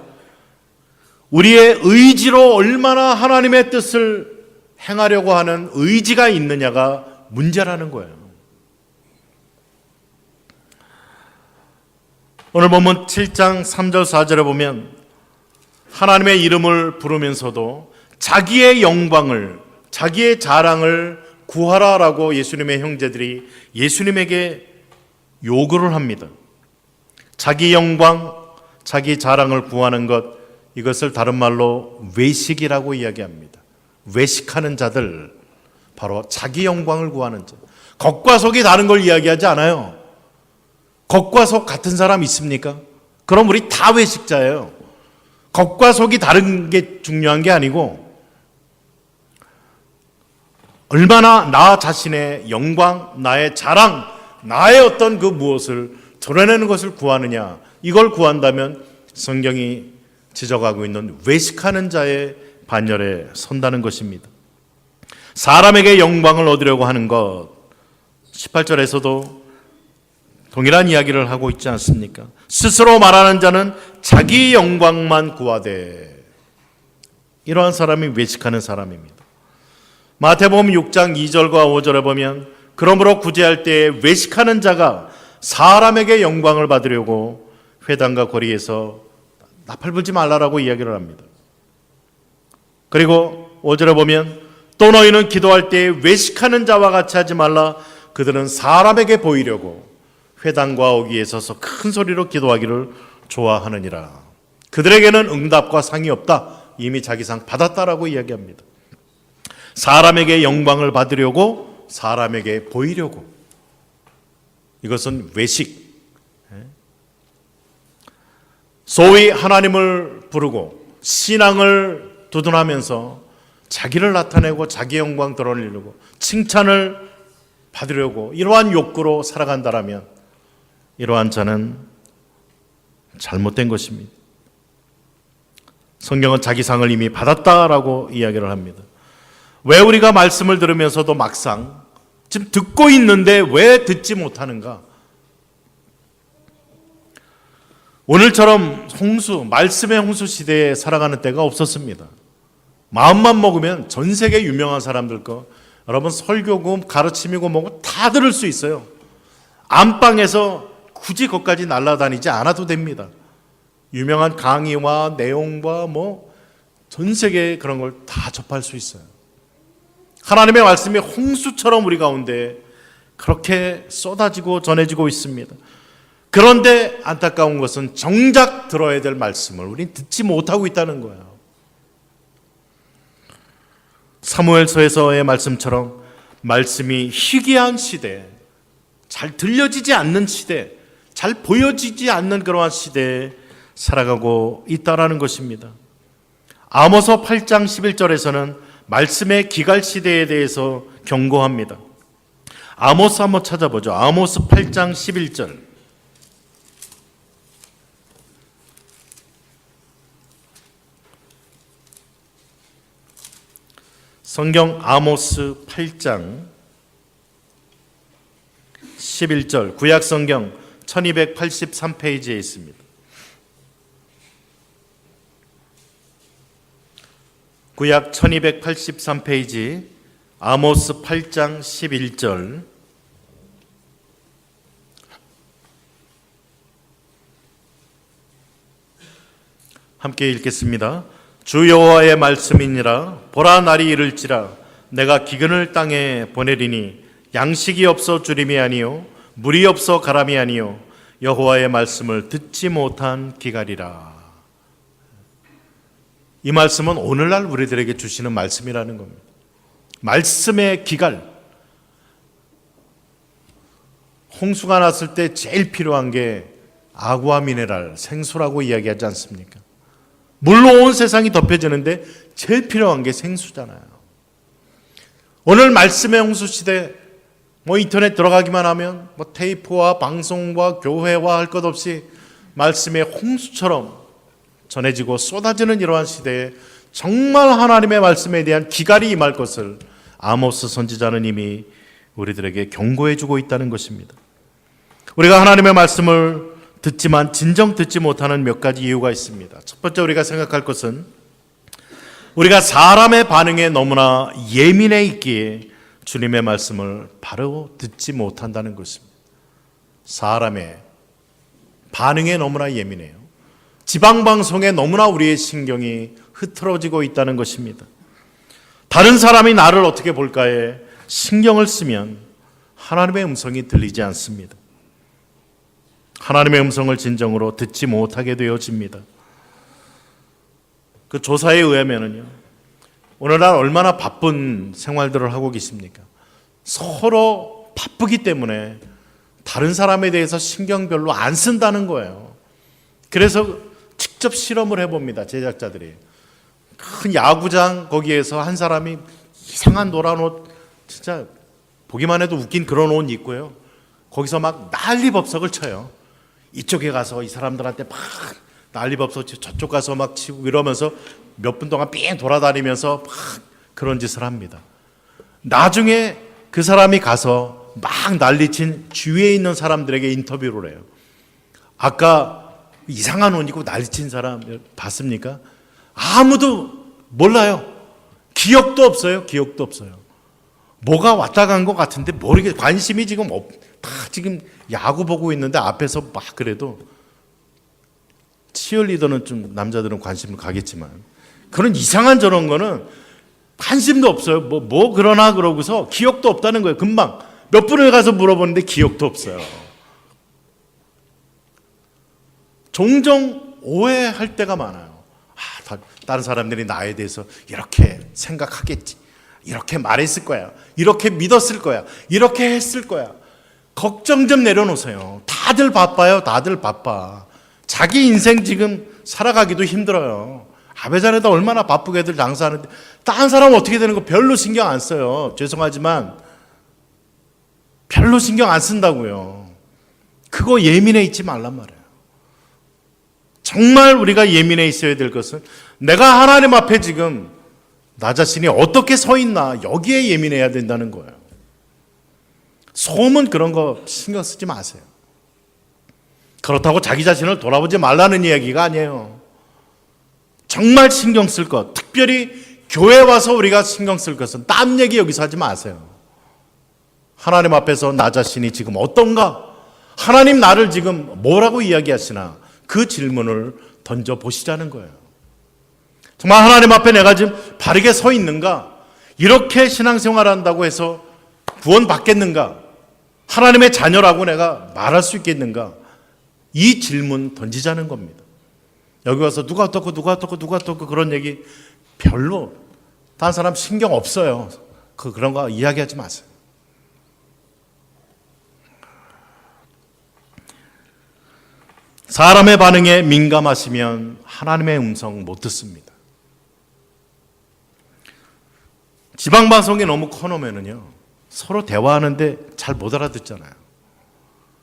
우리의 의지로 얼마나 하나님의 뜻을 행하려고 하는 의지가 있느냐가 문제라는 거예요. 오늘 보면 7장 3절 4절에 보면 하나님의 이름을 부르면서도 자기의 영광을, 자기의 자랑을 구하라라고 예수님의 형제들이 예수님에게 요구를 합니다. 자기 영광, 자기 자랑을 구하는 것, 이것을 다른 말로 외식이라고 이야기합니다. 외식하는 자들, 바로 자기 영광을 구하는 자. 겉과 속이 다른 걸 이야기하지 않아요. 겉과 속 같은 사람 있습니까? 그럼 우리 다 외식자예요. 겉과 속이 다른 게 중요한 게 아니고 얼마나 나 자신의 영광, 나의 자랑, 나의 어떤 그 무엇을 드러내는 것을 구하느냐, 이걸 구한다면 성경이 지적하고 있는 외식하는 자의 반열에 선다는 것입니다. 사람에게 영광을 얻으려고 하는 것, 18절에서도 동일한 이야기를 하고 있지 않습니까? 스스로 말하는 자는 자기 영광만 구하되, 이러한 사람이 외식하는 사람입니다. 마태복음 6장 2절과 5절에 보면 그러므로 구제할 때에 외식하는 자가 사람에게 영광을 받으려고 회당과 거리에서 나팔 불지 말라라고 이야기를 합니다. 그리고 5절에 보면 또 너희는 기도할 때에 외식하는 자와 같이 하지 말라. 그들은 사람에게 보이려고 회당과 어귀에 서서 큰 소리로 기도하기를 좋아하느니라. 그들에게는 응답과 상이 없다. 이미 자기 상 받았다라고 이야기합니다. 사람에게 영광을 받으려고, 사람에게 보이려고. 이것은 외식. 소위 하나님을 부르고 신앙을 두둔하면서 자기를 나타내고 자기 영광 드러내려고 칭찬을 받으려고 이러한 욕구로 살아간다라면 이러한 자는 잘못된 것입니다. 성경은 자기 상을 이미 받았다라고 이야기를 합니다. 왜 우리가 말씀을 들으면서도 막상 지금 듣고 있는데 왜 듣지 못하는가? 오늘처럼 말씀의 홍수 시대에 살아가는 때가 없었습니다. 마음만 먹으면 전 세계 유명한 사람들 거 여러분 설교고 가르침이고 뭐고 다 들을 수 있어요. 안방에서 굳이 거기까지 날아다니지 않아도 됩니다. 유명한 강의와 내용과 뭐 전 세계 그런 걸 다 접할 수 있어요. 하나님의 말씀이 홍수처럼 우리 가운데 그렇게 쏟아지고 전해지고 있습니다. 그런데 안타까운 것은 정작 들어야 될 말씀을 우리는 듣지 못하고 있다는 거예요. 사무엘서에서의 말씀처럼 말씀이 희귀한 시대, 잘 들려지지 않는 시대, 잘 보여지지 않는 그러한 시대에 살아가고 있다라는 것입니다. 아모스 8장 11절에서는 말씀의 기갈 시대에 대해서 경고합니다. 아모스 한번 찾아보죠. 아모스 8장 11절. 성경 아모스 8장 11절 구약 성경 1283페이지에 있습니다. 구약 1283페이지 아모스 8장 11절 함께 읽겠습니다. 주 여호와의 말씀이니라. 보라 날이 이를지라 내가 기근을 땅에 보내리니 양식이 없어 주림이 아니요 물이 없어 가람이 아니요 여호와의 말씀을 듣지 못한 기갈이라. 이 말씀은 오늘날 우리들에게 주시는 말씀이라는 겁니다. 말씀의 기갈. 홍수가 났을 때 제일 필요한 게 아구아 미네랄, 생수라고 이야기하지 않습니까? 물로 온 세상이 덮여지는데 제일 필요한 게 생수잖아요. 오늘 말씀의 홍수 시대, 인터넷 들어가기만 하면 테이프와 방송과 교회와 할 것 없이 말씀의 홍수처럼 전해지고 쏟아지는 이러한 시대에 정말 하나님의 말씀에 대한 기갈이 임할 것을 아모스 선지자는 이미 우리들에게 경고해주고 있다는 것입니다. 우리가 하나님의 말씀을 듣지만 진정 듣지 못하는 몇 가지 이유가 있습니다. 첫 번째 우리가 생각할 것은 우리가 사람의 반응에 너무나 예민해 있기에 주님의 말씀을 바로 듣지 못한다는 것입니다. 사람의 반응에 너무나 예민해요. 지방방송에 너무나 우리의 신경이 흐트러지고 있다는 것입니다. 다른 사람이 나를 어떻게 볼까에 신경을 쓰면 하나님의 음성이 들리지 않습니다. 하나님의 음성을 진정으로 듣지 못하게 되어집니다. 그 조사에 의하면요, 오늘날 얼마나 바쁜 생활들을 하고 계십니까? 서로 바쁘기 때문에 다른 사람에 대해서 신경 별로 안 쓴다는 거예요. 그래서 직접 실험을 해봅니다. 제작자들이 큰 야구장 거기에서 한 사람이 이상한 노란 옷, 진짜 보기만 해도 웃긴 그런 옷 입고요, 거기서 막 난리법석을 쳐요. 이쪽에 가서 이 사람들한테 막 난리법석 치고 저쪽 가서 막 치고 이러면서 몇 분 동안 삥 돌아다니면서 막 그런 짓을 합니다. 나중에 그 사람이 가서 막 난리친 주위에 있는 사람들에게 인터뷰를 해요. 아까 이상한 옷 입고 난리친 사람 봤습니까? 아무도 몰라요. 기억도 없어요. 기억도 없어요. 뭐가 왔다 간 것 같은데 모르게 관심이 지금 다 지금 야구 보고 있는데 앞에서 막 그래도 치어리더는 좀 남자들은 관심을 가겠지만 그런 이상한 저런 거는 관심도 없어요. 뭐 그러나 그러고서 기억도 없다는 거예요. 금방 몇 분을 가서 물어보는데 기억도 없어요. 종종 오해할 때가 많아요. 다른 사람들이 나에 대해서 이렇게 생각하겠지, 이렇게 말했을 거야, 이렇게 믿었을 거야, 이렇게 했을 거야. 걱정 좀 내려놓으세요. 다들 바빠요. 다들 바빠. 자기 인생 지금 살아가기도 힘들어요. 아베자네도 얼마나 바쁘게들 장사하는데 다른 사람 어떻게 되는 거 별로 신경 안 써요. 죄송하지만 별로 신경 안 쓴다고요. 그거 예민해 있지 말란 말이에요. 정말 우리가 예민해 있어야 될 것은 내가 하나님 앞에 지금 나 자신이 어떻게 서 있나, 여기에 예민해야 된다는 거예요. 소음은 그런 거 신경 쓰지 마세요. 그렇다고 자기 자신을 돌아보지 말라는 이야기가 아니에요. 정말 신경 쓸 것, 특별히 교회 와서 우리가 신경 쓸 것은 땀 얘기 여기서 하지 마세요. 하나님 앞에서 나 자신이 지금 어떤가? 하나님 나를 지금 뭐라고 이야기하시나? 그 질문을 던져보시자는 거예요. 정말 하나님 앞에 내가 지금 바르게 서 있는가? 이렇게 신앙생활 한다고 해서 구원 받겠는가? 하나님의 자녀라고 내가 말할 수 있겠는가? 이 질문 던지자는 겁니다. 여기 와서 누가 어떻고 그런 얘기 별로 다른 사람 신경 없어요. 그런 거 이야기하지 마세요. 사람의 반응에 민감하시면 하나님의 음성 못 듣습니다. 지방방송이 너무 커놓으면요 서로 대화하는데 잘 못 알아듣잖아요.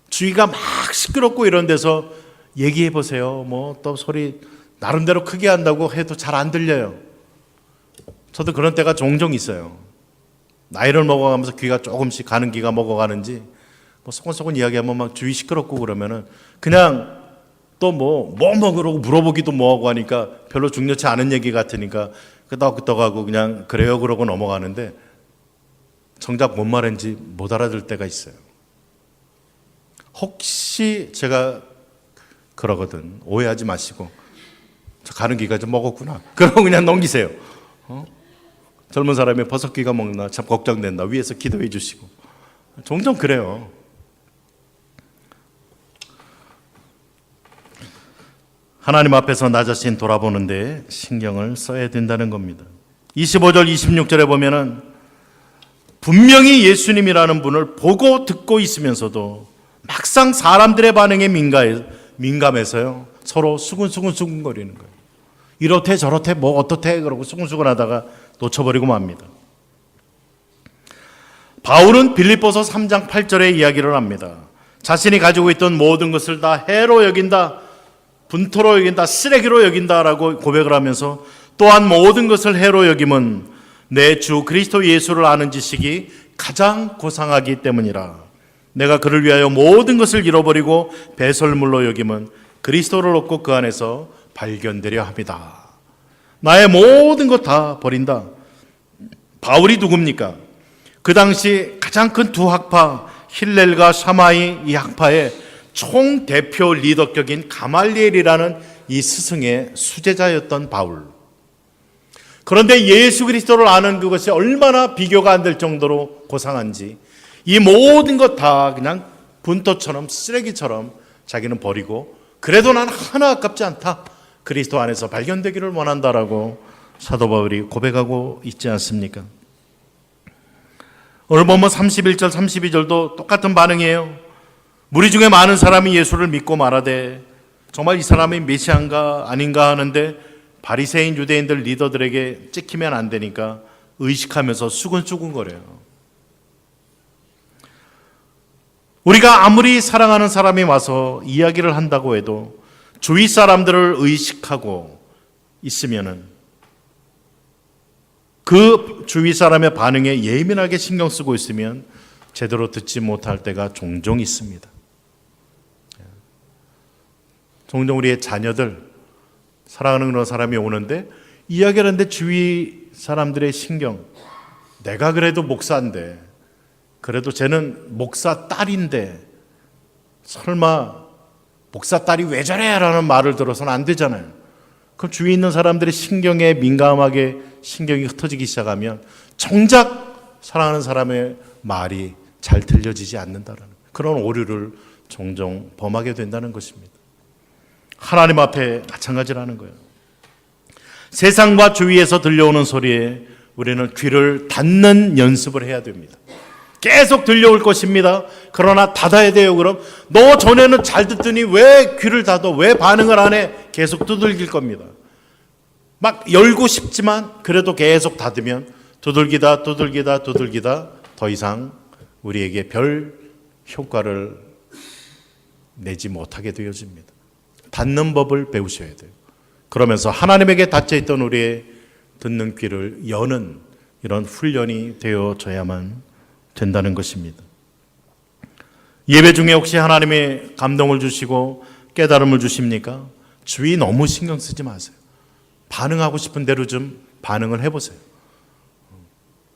주위가 막 시끄럽고 이런 데서 얘기해 보세요. 뭐 또 소리 나름대로 크게 한다고 해도 잘 안 들려요. 저도 그런 때가 종종 있어요. 나이를 먹어가면서 귀가 조금씩 가는 귀가 먹어가는지 뭐 소곤소곤 이야기하면 막 주위 시끄럽고 그러면은 그냥 또 뭐 먹으라고 물어보기도 뭐하고 하니까 별로 중요치 않은 얘기 같으니까 끄덕끄덕하고 그냥 그래요 그러고 넘어가는데 정작 뭔 말인지 못 알아들 때가 있어요. 혹시 제가 그러거든 오해하지 마시고 저 가는 귀가 좀 먹었구나 그러고 그냥 넘기세요. 젊은 사람이 버섯귀가 먹나 참 걱정된다. 위에서 기도해 주시고 종종 그래요. 하나님 앞에서 나 자신 돌아보는데 신경을 써야 된다는 겁니다. 25절 26절에 보면은 분명히 예수님이라는 분을 보고 듣고 있으면서도 막상 사람들의 반응에 민감해서요 서로 수근수근거리는 거예요. 이렇대 저렇대 뭐 어떻대 그러고 수근수근 하다가 놓쳐버리고 맙니다. 바울은 빌립보서 3장 8절에 이야기를 합니다. 자신이 가지고 있던 모든 것을 다 해로 여긴다, 분토로 여긴다, 쓰레기로 여긴다라고 고백을 하면서 또한 모든 것을 해로 여김은 내 주 그리스도 예수를 아는 지식이 가장 고상하기 때문이라. 내가 그를 위하여 모든 것을 잃어버리고 배설물로 여김은 그리스도를 얻고 그 안에서 발견되려 합니다. 나의 모든 것 다 버린다. 바울이 누굽니까? 그 당시 가장 큰 두 학파 힐렐과 샤마이 이 학파의 총대표 리더격인 가말리엘이라는 이 스승의 수제자였던 바울. 그런데 예수 그리스도를 아는 그것이 얼마나 비교가 안 될 정도로 고상한지 이 모든 것 다 그냥 분토처럼 쓰레기처럼 자기는 버리고 그래도 난 하나 아깝지 않다. 그리스도 안에서 발견되기를 원한다라고 사도 바울이 고백하고 있지 않습니까? 오늘 보면 31절 32절도 똑같은 반응이에요. 무리 중에 많은 사람이 예수를 믿고 말하되 정말 이 사람이 메시아인가 아닌가 하는데 바리새인 유대인들 리더들에게 찍히면 안 되니까 의식하면서 수근수근거려요. 우리가 아무리 사랑하는 사람이 와서 이야기를 한다고 해도 주위 사람들을 의식하고 있으면은 그 주위 사람의 반응에 예민하게 신경 쓰고 있으면 제대로 듣지 못할 때가 종종 있습니다. 종종 우리의 자녀들 사랑하는 그런 사람이 오는데 이야기를 하는데 주위 사람들의 신경, 내가 그래도 목사인데 그래도 쟤는 목사 딸인데 설마 목사 딸이 왜 저래? 라는 말을 들어서는 안 되잖아요. 그럼 주위에 있는 사람들의 신경에 민감하게 신경이 흩어지기 시작하면 정작 사랑하는 사람의 말이 잘 들려지지 않는다는 그런 오류를 종종 범하게 된다는 것입니다. 하나님 앞에 마찬가지라는 거예요. 세상과 주위에서 들려오는 소리에 우리는 귀를 닫는 연습을 해야 됩니다. 계속 들려올 것입니다. 그러나 닫아야 돼요. 그럼 너 전에는 잘 듣더니 왜 귀를 닫아? 왜 반응을 안 해? 계속 두들길 겁니다. 막 열고 싶지만 그래도 계속 닫으면 두들기다 더 이상 우리에게 별 효과를 내지 못하게 되어집니다. 닫는 법을 배우셔야 돼요. 그러면서 하나님에게 닫혀있던 우리의 듣는 귀를 여는 이런 훈련이 되어져야만 된다는 것입니다. 예배 중에 혹시 하나님의 감동을 주시고 깨달음을 주십니까? 주위 너무 신경 쓰지 마세요. 반응하고 싶은 대로 좀 반응을 해보세요.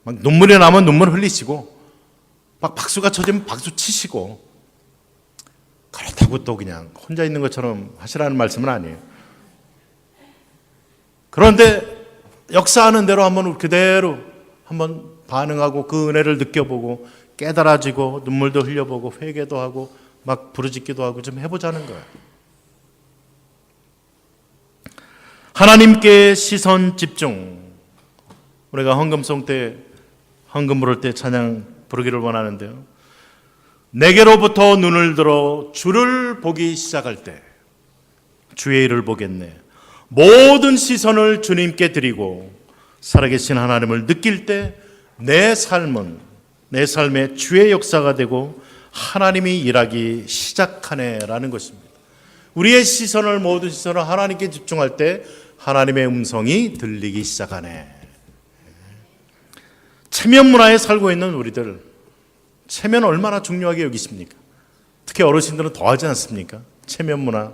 막 눈물이 나면 눈물 흘리시고, 막 박수가 쳐지면 박수 치시고, 그렇다고 또 그냥 혼자 있는 것처럼 하시라는 말씀은 아니에요. 그런데 역사하는 대로 한번 그대로 한번 반응하고 그 은혜를 느껴보고 깨달아지고 눈물도 흘려보고 회개도 하고 막 부르짖기도 하고 좀 해보자는 거예요. 하나님께 시선 집중. 우리가 헌금송 때 헌금 부를 때 찬양 부르기를 원하는데요. 내게로부터 눈을 들어 주를 보기 시작할 때 주의 일을 보겠네. 모든 시선을 주님께 드리고 살아계신 하나님을 느낄 때 내 삶은 내 삶의 주의 역사가 되고 하나님이 일하기 시작하네라는 것입니다. 우리의 시선을 모든 시선을 하나님께 집중할 때 하나님의 음성이 들리기 시작하네. 체면 문화에 살고 있는 우리들, 체면 얼마나 중요하게 여기십니까? 특히 어르신들은 더 하지 않습니까? 체면 문화.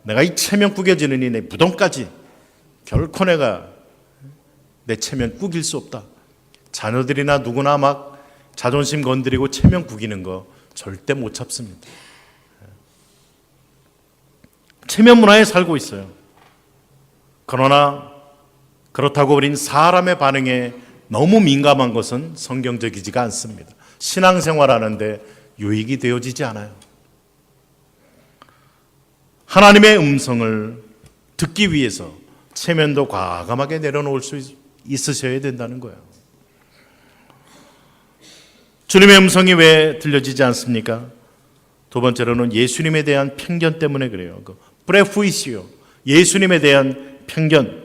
내가 이 체면 구겨지느니 내 무덤까지 결코 내가 내 체면 구길 수 없다. 자녀들이나 누구나 막 자존심 건드리고 체면 구기는 거 절대 못 참습니다. 체면 문화에 살고 있어요. 그러나 그렇다고 우린 사람의 반응에 너무 민감한 것은 성경적이지가 않습니다. 신앙생활하는데 유익이 되어지지 않아요. 하나님의 음성을 듣기 위해서 체면도 과감하게 내려놓을 수 있으셔야 된다는 거예요. 주님의 음성이 왜 들려지지 않습니까? 두 번째로는 예수님에 대한 편견 때문에 그래요. 프레후이시오, 예수님에 대한 편견.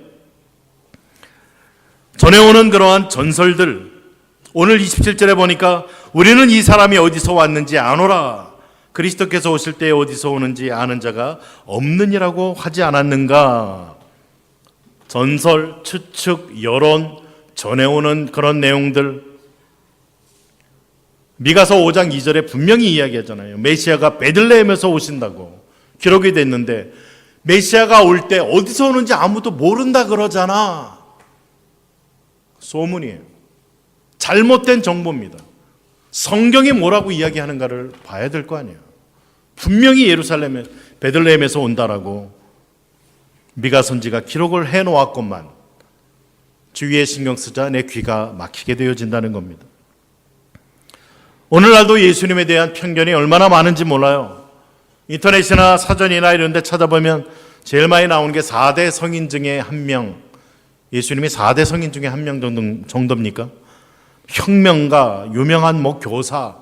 전해오는 그러한 전설들, 오늘 27절에 보니까 우리는 이 사람이 어디서 왔는지 아노라. 그리스도께서 오실 때 어디서 오는지 아는 자가 없느니라고 하지 않았는가. 전설, 추측, 여론, 전해오는 그런 내용들. 미가서 5장 2절에 분명히 이야기하잖아요. 메시아가 베들레헴에서 오신다고 기록이 됐는데 메시아가 올 때 어디서 오는지 아무도 모른다 그러잖아. 소문이에요. 잘못된 정보입니다. 성경이 뭐라고 이야기하는가를 봐야 될 거 아니에요. 분명히 예루살렘에 베들레헴에서 온다라고 미가 선지가 기록을 해놓았건만 주위에 신경 쓰자 내 귀가 막히게 되어진다는 겁니다. 오늘날도 예수님에 대한 편견이 얼마나 많은지 몰라요. 인터넷이나 사전이나 이런 데 찾아보면 제일 많이 나오는 게 4대 성인 중에 한 명. 예수님이 4대 성인 중에 한 명 정도입니까? 혁명가, 유명한 교사,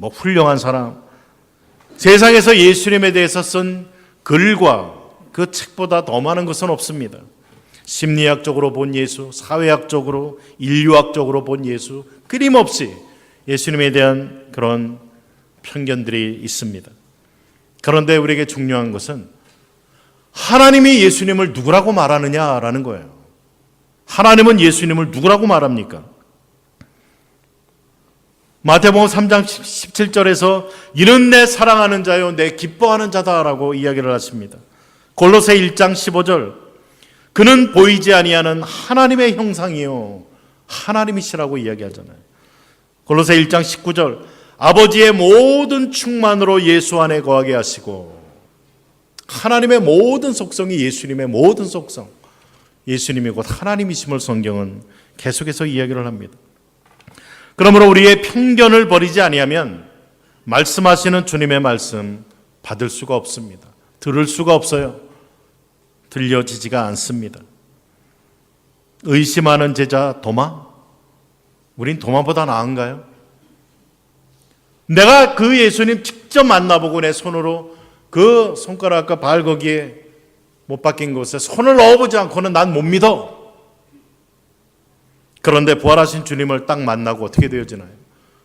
훌륭한 사람. 세상에서 예수님에 대해서 쓴 글과 그 책보다 더 많은 것은 없습니다. 심리학적으로 본 예수, 사회학적으로, 인류학적으로 본 예수, 끊임없이 예수님에 대한 그런 편견들이 있습니다. 그런데 우리에게 중요한 것은 하나님이 예수님을 누구라고 말하느냐라는 거예요. 하나님은 예수님을 누구라고 말합니까? 마태복음 3장 17절에서 이는 내 사랑하는 자요 내 기뻐하는 자다라고 이야기를 하십니다. 골로새 1장 15절 그는 보이지 아니하는 하나님의 형상이요 하나님이시라고 이야기하잖아요. 골로새 1장 19절 아버지의 모든 충만으로 예수 안에 거하게 하시고 하나님의 모든 속성이 예수님의 모든 속성 예수님이 곧 하나님이심을 성경은 계속해서 이야기를 합니다. 그러므로 우리의 편견을 버리지 아니하면 말씀하시는 주님의 말씀 받을 수가 없습니다. 들을 수가 없어요. 들려지지가 않습니다. 의심하는 제자 도마? 우린 도마보다 나은가요? 내가 그 예수님 직접 만나보고 내 손으로 그 손가락과 발 거기에 못 박힌 곳에 손을 넣어보지 않고는 난 못 믿어. 그런데 부활하신 주님을 딱 만나고 어떻게 되어지나요?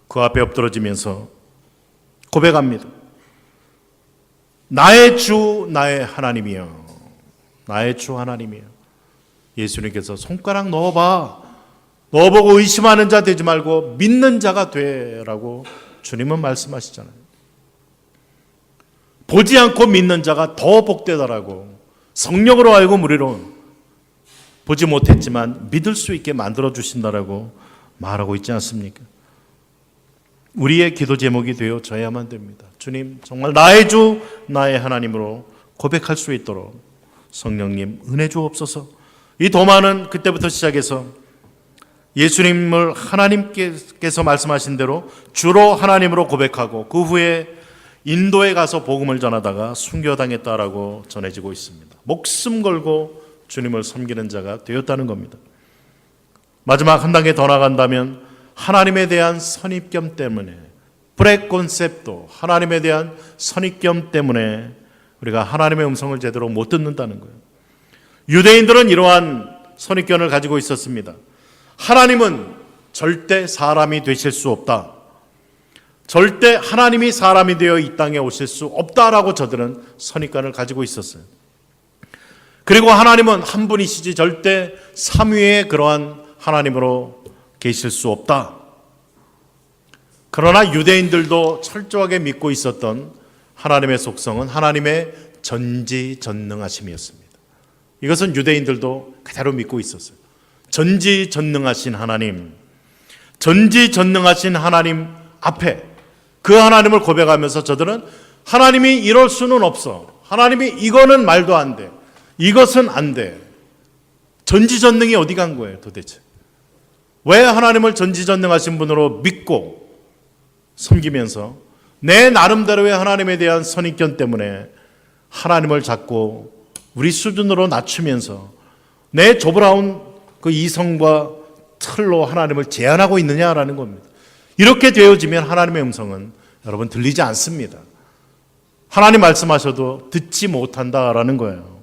그 앞에 엎드러지면서 고백합니다. 나의 주 나의 하나님이여. 나의 주 하나님이여. 예수님께서 손가락 넣어봐. 넣어보고 의심하는 자 되지 말고 믿는 자가 되라고 주님은 말씀하시잖아요. 보지 않고 믿는 자가 더 복되다라고 성령으로 알고 무리로 보지 못했지만 믿을 수 있게 만들어 주신다라고 말하고 있지 않습니까? 우리의 기도 제목이 되어져야만 됩니다. 주님, 정말 나의 주, 나의 하나님으로 고백할 수 있도록 성령님 은혜 주옵소서. 이 도마는 그때부터 시작해서 예수님을 하나님께서 말씀하신 대로 주로 하나님으로 고백하고 그 후에 인도에 가서 복음을 전하다가 순교당했다라고 전해지고 있습니다. 목숨 걸고 주님을 섬기는 자가 되었다는 겁니다. 마지막 한 단계 더 나간다면 하나님에 대한 선입견 때문에, 프레콘셉토, 하나님에 대한 선입견 때문에 우리가 하나님의 음성을 제대로 못 듣는다는 거예요. 유대인들은 이러한 선입견을 가지고 있었습니다. 하나님은 절대 사람이 되실 수 없다. 절대 하나님이 사람이 되어 이 땅에 오실 수 없다라고 저들은 선입견을 가지고 있었어요. 그리고 하나님은 한 분이시지 절대 삼위의 그러한 하나님으로 계실 수 없다. 그러나 유대인들도 철저하게 믿고 있었던 하나님의 속성은 하나님의 전지전능하심이었습니다. 이것은 유대인들도 그대로 믿고 있었어요. 전지전능하신 하나님, 전지전능하신 하나님 앞에 그 하나님을 고백하면서 저들은 하나님이 이럴 수는 없어. 하나님이 이거는 말도 안 돼. 이것은 안 돼. 전지전능이 어디 간 거예요, 도대체? 왜 하나님을 전지전능하신 분으로 믿고 섬기면서 내 나름대로의 하나님에 대한 선입견 때문에 하나님을 자꾸 우리 수준으로 낮추면서 내 조브라운 그 이성과 틀로 하나님을 제한하고 있느냐라는 겁니다. 이렇게 되어지면 하나님의 음성은 여러분 들리지 않습니다. 하나님 말씀하셔도 듣지 못한다라는 거예요.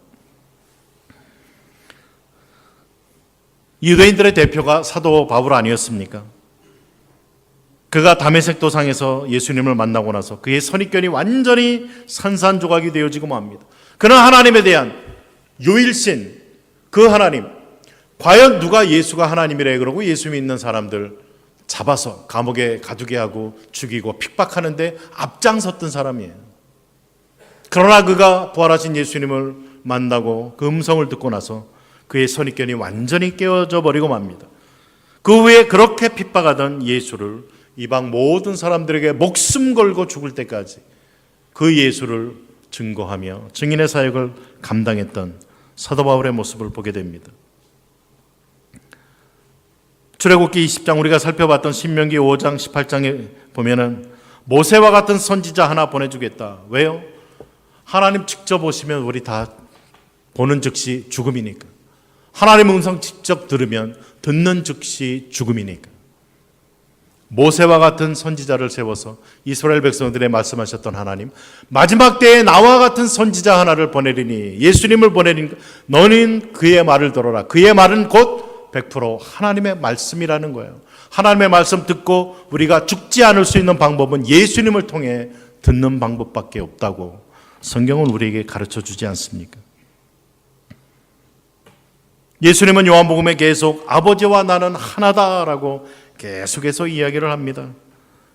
유대인들의 대표가 사도 바울 아니었습니까? 그가 다메섹 도상에서 예수님을 만나고 나서 그의 선입견이 완전히 산산조각이 되어지고 맙니다. 그는 하나님에 대한 유일신, 그 하나님, 과연 누가 예수가 하나님이래 그러고 예수 믿는 사람들 잡아서 감옥에 가두게 하고 죽이고 핍박하는데 앞장섰던 사람이에요. 그러나 그가 부활하신 예수님을 만나고 그 음성을 듣고 나서 그의 선입견이 완전히 깨어져 버리고 맙니다. 그 후에 그렇게 핍박하던 예수를 이방 모든 사람들에게 목숨 걸고 죽을 때까지 그 예수를 증거하며 증인의 사역을 감당했던 사도 바울의 모습을 보게 됩니다. 출애굽기 20장 우리가 살펴봤던 신명기 5장 18장에 보면은 모세와 같은 선지자 하나 보내주겠다. 왜요? 하나님 직접 오시면 우리 다 보는 즉시 죽음이니까. 하나님 음성 직접 들으면 듣는 즉시 죽음이니까. 모세와 같은 선지자를 세워서 이스라엘 백성들에 말씀하셨던 하나님, 마지막 때에 나와 같은 선지자 하나를 보내리니, 예수님을 보내리니 너는 그의 말을 들어라. 그의 말은 곧 100% 하나님의 말씀이라는 거예요. 하나님의 말씀 듣고 우리가 죽지 않을 수 있는 방법은 예수님을 통해 듣는 방법밖에 없다고 성경은 우리에게 가르쳐 주지 않습니까? 예수님은 요한복음에 계속 아버지와 나는 하나다라고 계속해서 이야기를 합니다.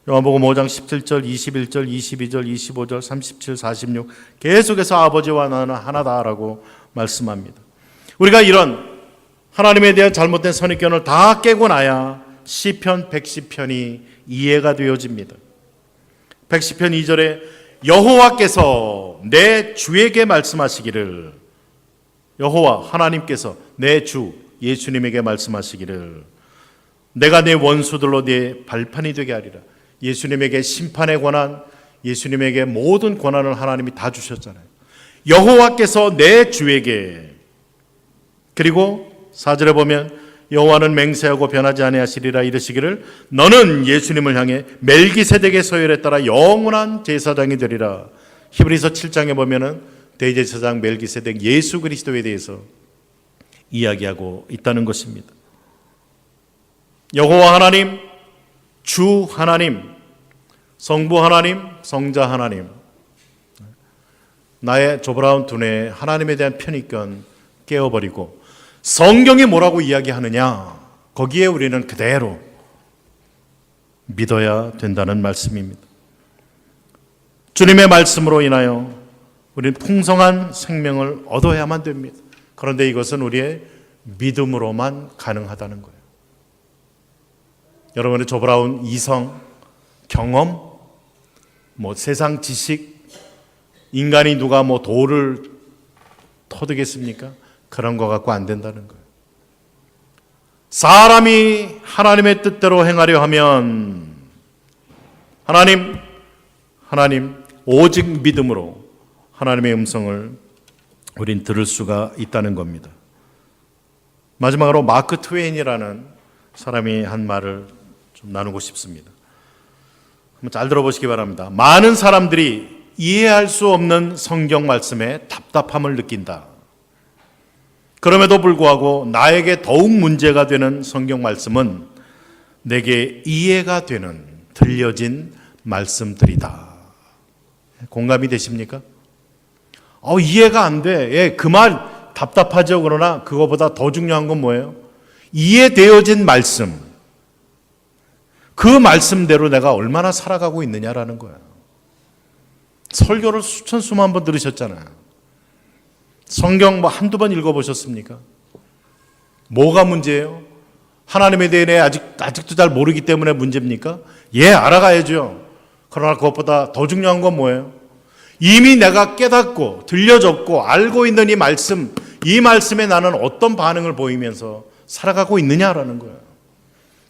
요한복음 5장 17절, 21절, 22절, 25절, 37, 46 계속해서 아버지와 나는 하나다라고 말씀합니다. 우리가 이런 하나님에 대한 잘못된 선입견을 다 깨고 나야 시편 110편이 이해가 되어집니다. 110편 2절에 여호와께서 내 주에게 말씀하시기를, 여호와 하나님께서 내 주 예수님에게 말씀하시기를 내가 내 원수들로 네 발판이 되게 하리라. 예수님에게 심판의 권한, 예수님에게 모든 권한을 하나님이 다 주셨잖아요. 여호와께서 내 주에게, 그리고 4절에 보면 여호와는 맹세하고 변하지 아니하시리라 이르시기를 너는 예수님을 향해 멜기세덱의 서열에 따라 영원한 제사장이 되리라. 히브리서 7장에 보면은 대제사장 멜기세덱 예수 그리스도에 대해서 이야기하고 있다는 것입니다. 여호와 하나님, 주 하나님, 성부 하나님, 성자 하나님, 나의 조브라운 두뇌에 하나님에 대한 편견 깨어버리고 성경이 뭐라고 이야기하느냐, 거기에 우리는 그대로 믿어야 된다는 말씀입니다. 주님의 말씀으로 인하여 우리는 풍성한 생명을 얻어야만 됩니다. 그런데 이것은 우리의 믿음으로만 가능하다는 거예요. 여러분의 조브라운 이성, 경험, 세상 지식, 인간이 누가 돌을 터득했습니까? 그런 거 갖고 안 된다는 거예요. 사람이 하나님의 뜻대로 행하려 하면 하나님 오직 믿음으로 하나님의 음성을 우린 들을 수가 있다는 겁니다. 마지막으로 마크 트웨인이라는 사람이 한 말을 좀 나누고 싶습니다. 한번 잘 들어보시기 바랍니다. 많은 사람들이 이해할 수 없는 성경 말씀에 답답함을 느낀다. 그럼에도 불구하고 나에게 더욱 문제가 되는 성경 말씀은 내게 이해가 되는 들려진 말씀들이다. 공감이 되십니까? 이해가 안 돼. 그 말 답답하죠. 그러나 그거보다 더 중요한 건 뭐예요? 이해되어진 말씀. 그 말씀대로 내가 얼마나 살아가고 있느냐라는 거예요. 설교를 수천 수만 번 들으셨잖아요. 성경 한두 번 읽어보셨습니까? 뭐가 문제예요? 하나님에 대해 아직도 잘 모르기 때문에 문제입니까? 알아가야죠. 그러나 그것보다 더 중요한 건 뭐예요? 이미 내가 깨닫고 들려졌고 알고 있는 이 말씀에 나는 어떤 반응을 보이면서 살아가고 있느냐라는 거예요.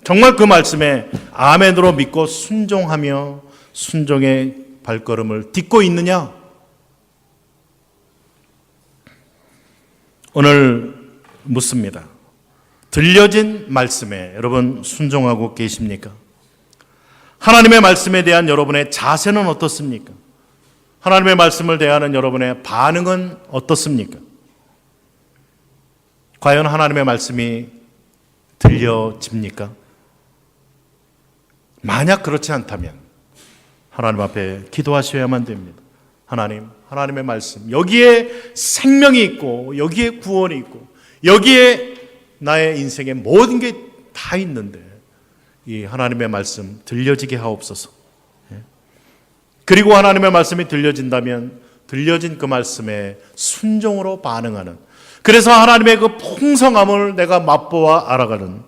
정말 그 말씀에 아멘으로 믿고 순종하며 순종의 발걸음을 딛고 있느냐? 오늘 묻습니다. 들려진 말씀에 여러분 순종하고 계십니까? 하나님의 말씀에 대한 여러분의 자세는 어떻습니까? 하나님의 말씀을 대하는 여러분의 반응은 어떻습니까? 과연 하나님의 말씀이 들려집니까? 만약 그렇지 않다면 하나님 앞에 기도하셔야만 됩니다. 하나님의 말씀, 여기에 생명이 있고 여기에 구원이 있고 여기에 나의 인생의 모든 게 다 있는데 이 하나님의 말씀 들려지게 하옵소서. 그리고 하나님의 말씀이 들려진다면 들려진 그 말씀에 순종으로 반응하는, 그래서 하나님의 그 풍성함을 내가 맛보아 알아가는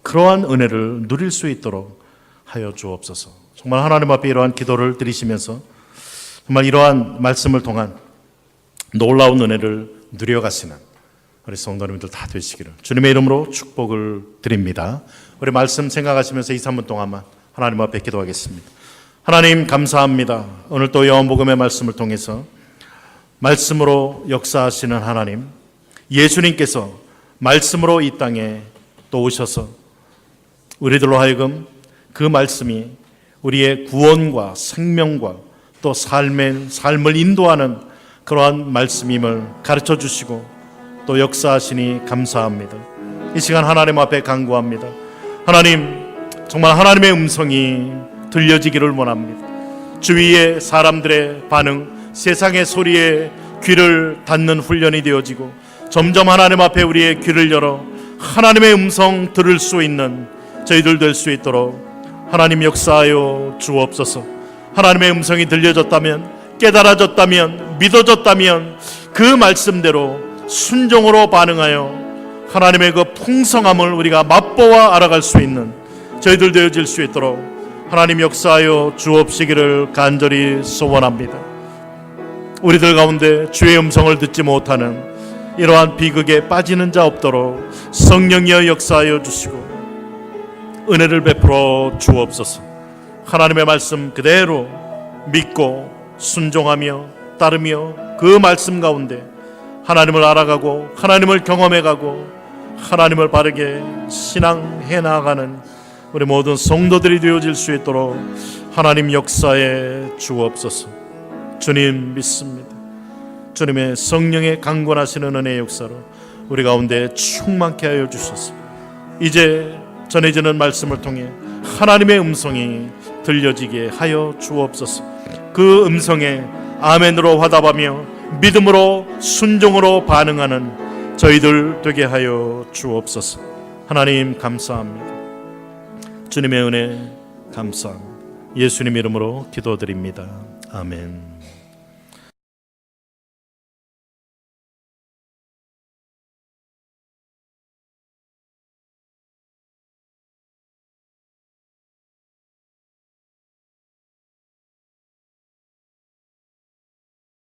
그러한 은혜를 누릴 수 있도록 하여 주옵소서. 정말 하나님 앞에 이러한 기도를 드리시면서 정말 이러한 말씀을 통한 놀라운 은혜를 누려가시는 우리 성도님들 다 되시기를 주님의 이름으로 축복을 드립니다. 우리 말씀 생각하시면서 2, 3분 동안만 하나님 앞에 기도하겠습니다. 하나님 감사합니다. 오늘 또 요한복음의 말씀을 통해서 말씀으로 역사하시는 하나님, 예수님께서 말씀으로 이 땅에 또 오셔서 우리들로 하여금 그 말씀이 우리의 구원과 생명과 또 삶을 인도하는 그러한 말씀임을 가르쳐 주시고 또 역사하시니 감사합니다. 이 시간 하나님 앞에 간구합니다. 하나님, 정말 하나님의 음성이 들려지기를 원합니다. 주위의 사람들의 반응, 세상의 소리에 귀를 닫는 훈련이 되어지고 점점 하나님 앞에 우리의 귀를 열어 하나님의 음성 들을 수 있는 저희들 될 수 있도록 하나님 역사하여 주옵소서. 하나님의 음성이 들려졌다면, 깨달아졌다면, 믿어졌다면 그 말씀대로 순종으로 반응하여 하나님의 그 풍성함을 우리가 맛보아 알아갈 수 있는 저희들 되어질 수 있도록 하나님 역사하여 주옵시기를 간절히 소원합니다. 우리들 가운데 주의 음성을 듣지 못하는 이러한 비극에 빠지는 자 없도록 성령이여 역사하여 주시고 은혜를 베풀어 주옵소서. 하나님의 말씀 그대로 믿고 순종하며 따르며 그 말씀 가운데 하나님을 알아가고 하나님을 경험해가고 하나님을 바르게 신앙해 나가는 우리 모든 성도들이 되어질 수 있도록 하나님 역사에 주옵소서. 주님 믿습니다. 주님의 성령의 강권하시는 은혜의 역사로 우리 가운데 충만케 하여 주셔서 이제 전해지는 말씀을 통해 하나님의 음성이 들려지게 하여 주옵소서. 그 음성에 아멘으로 화답하며 믿음으로 순종으로 반응하는 저희들 되게 하여 주옵소서. 하나님 감사합니다. 주님의 은혜 감사합니다. 예수님 이름으로 기도드립니다. 아멘.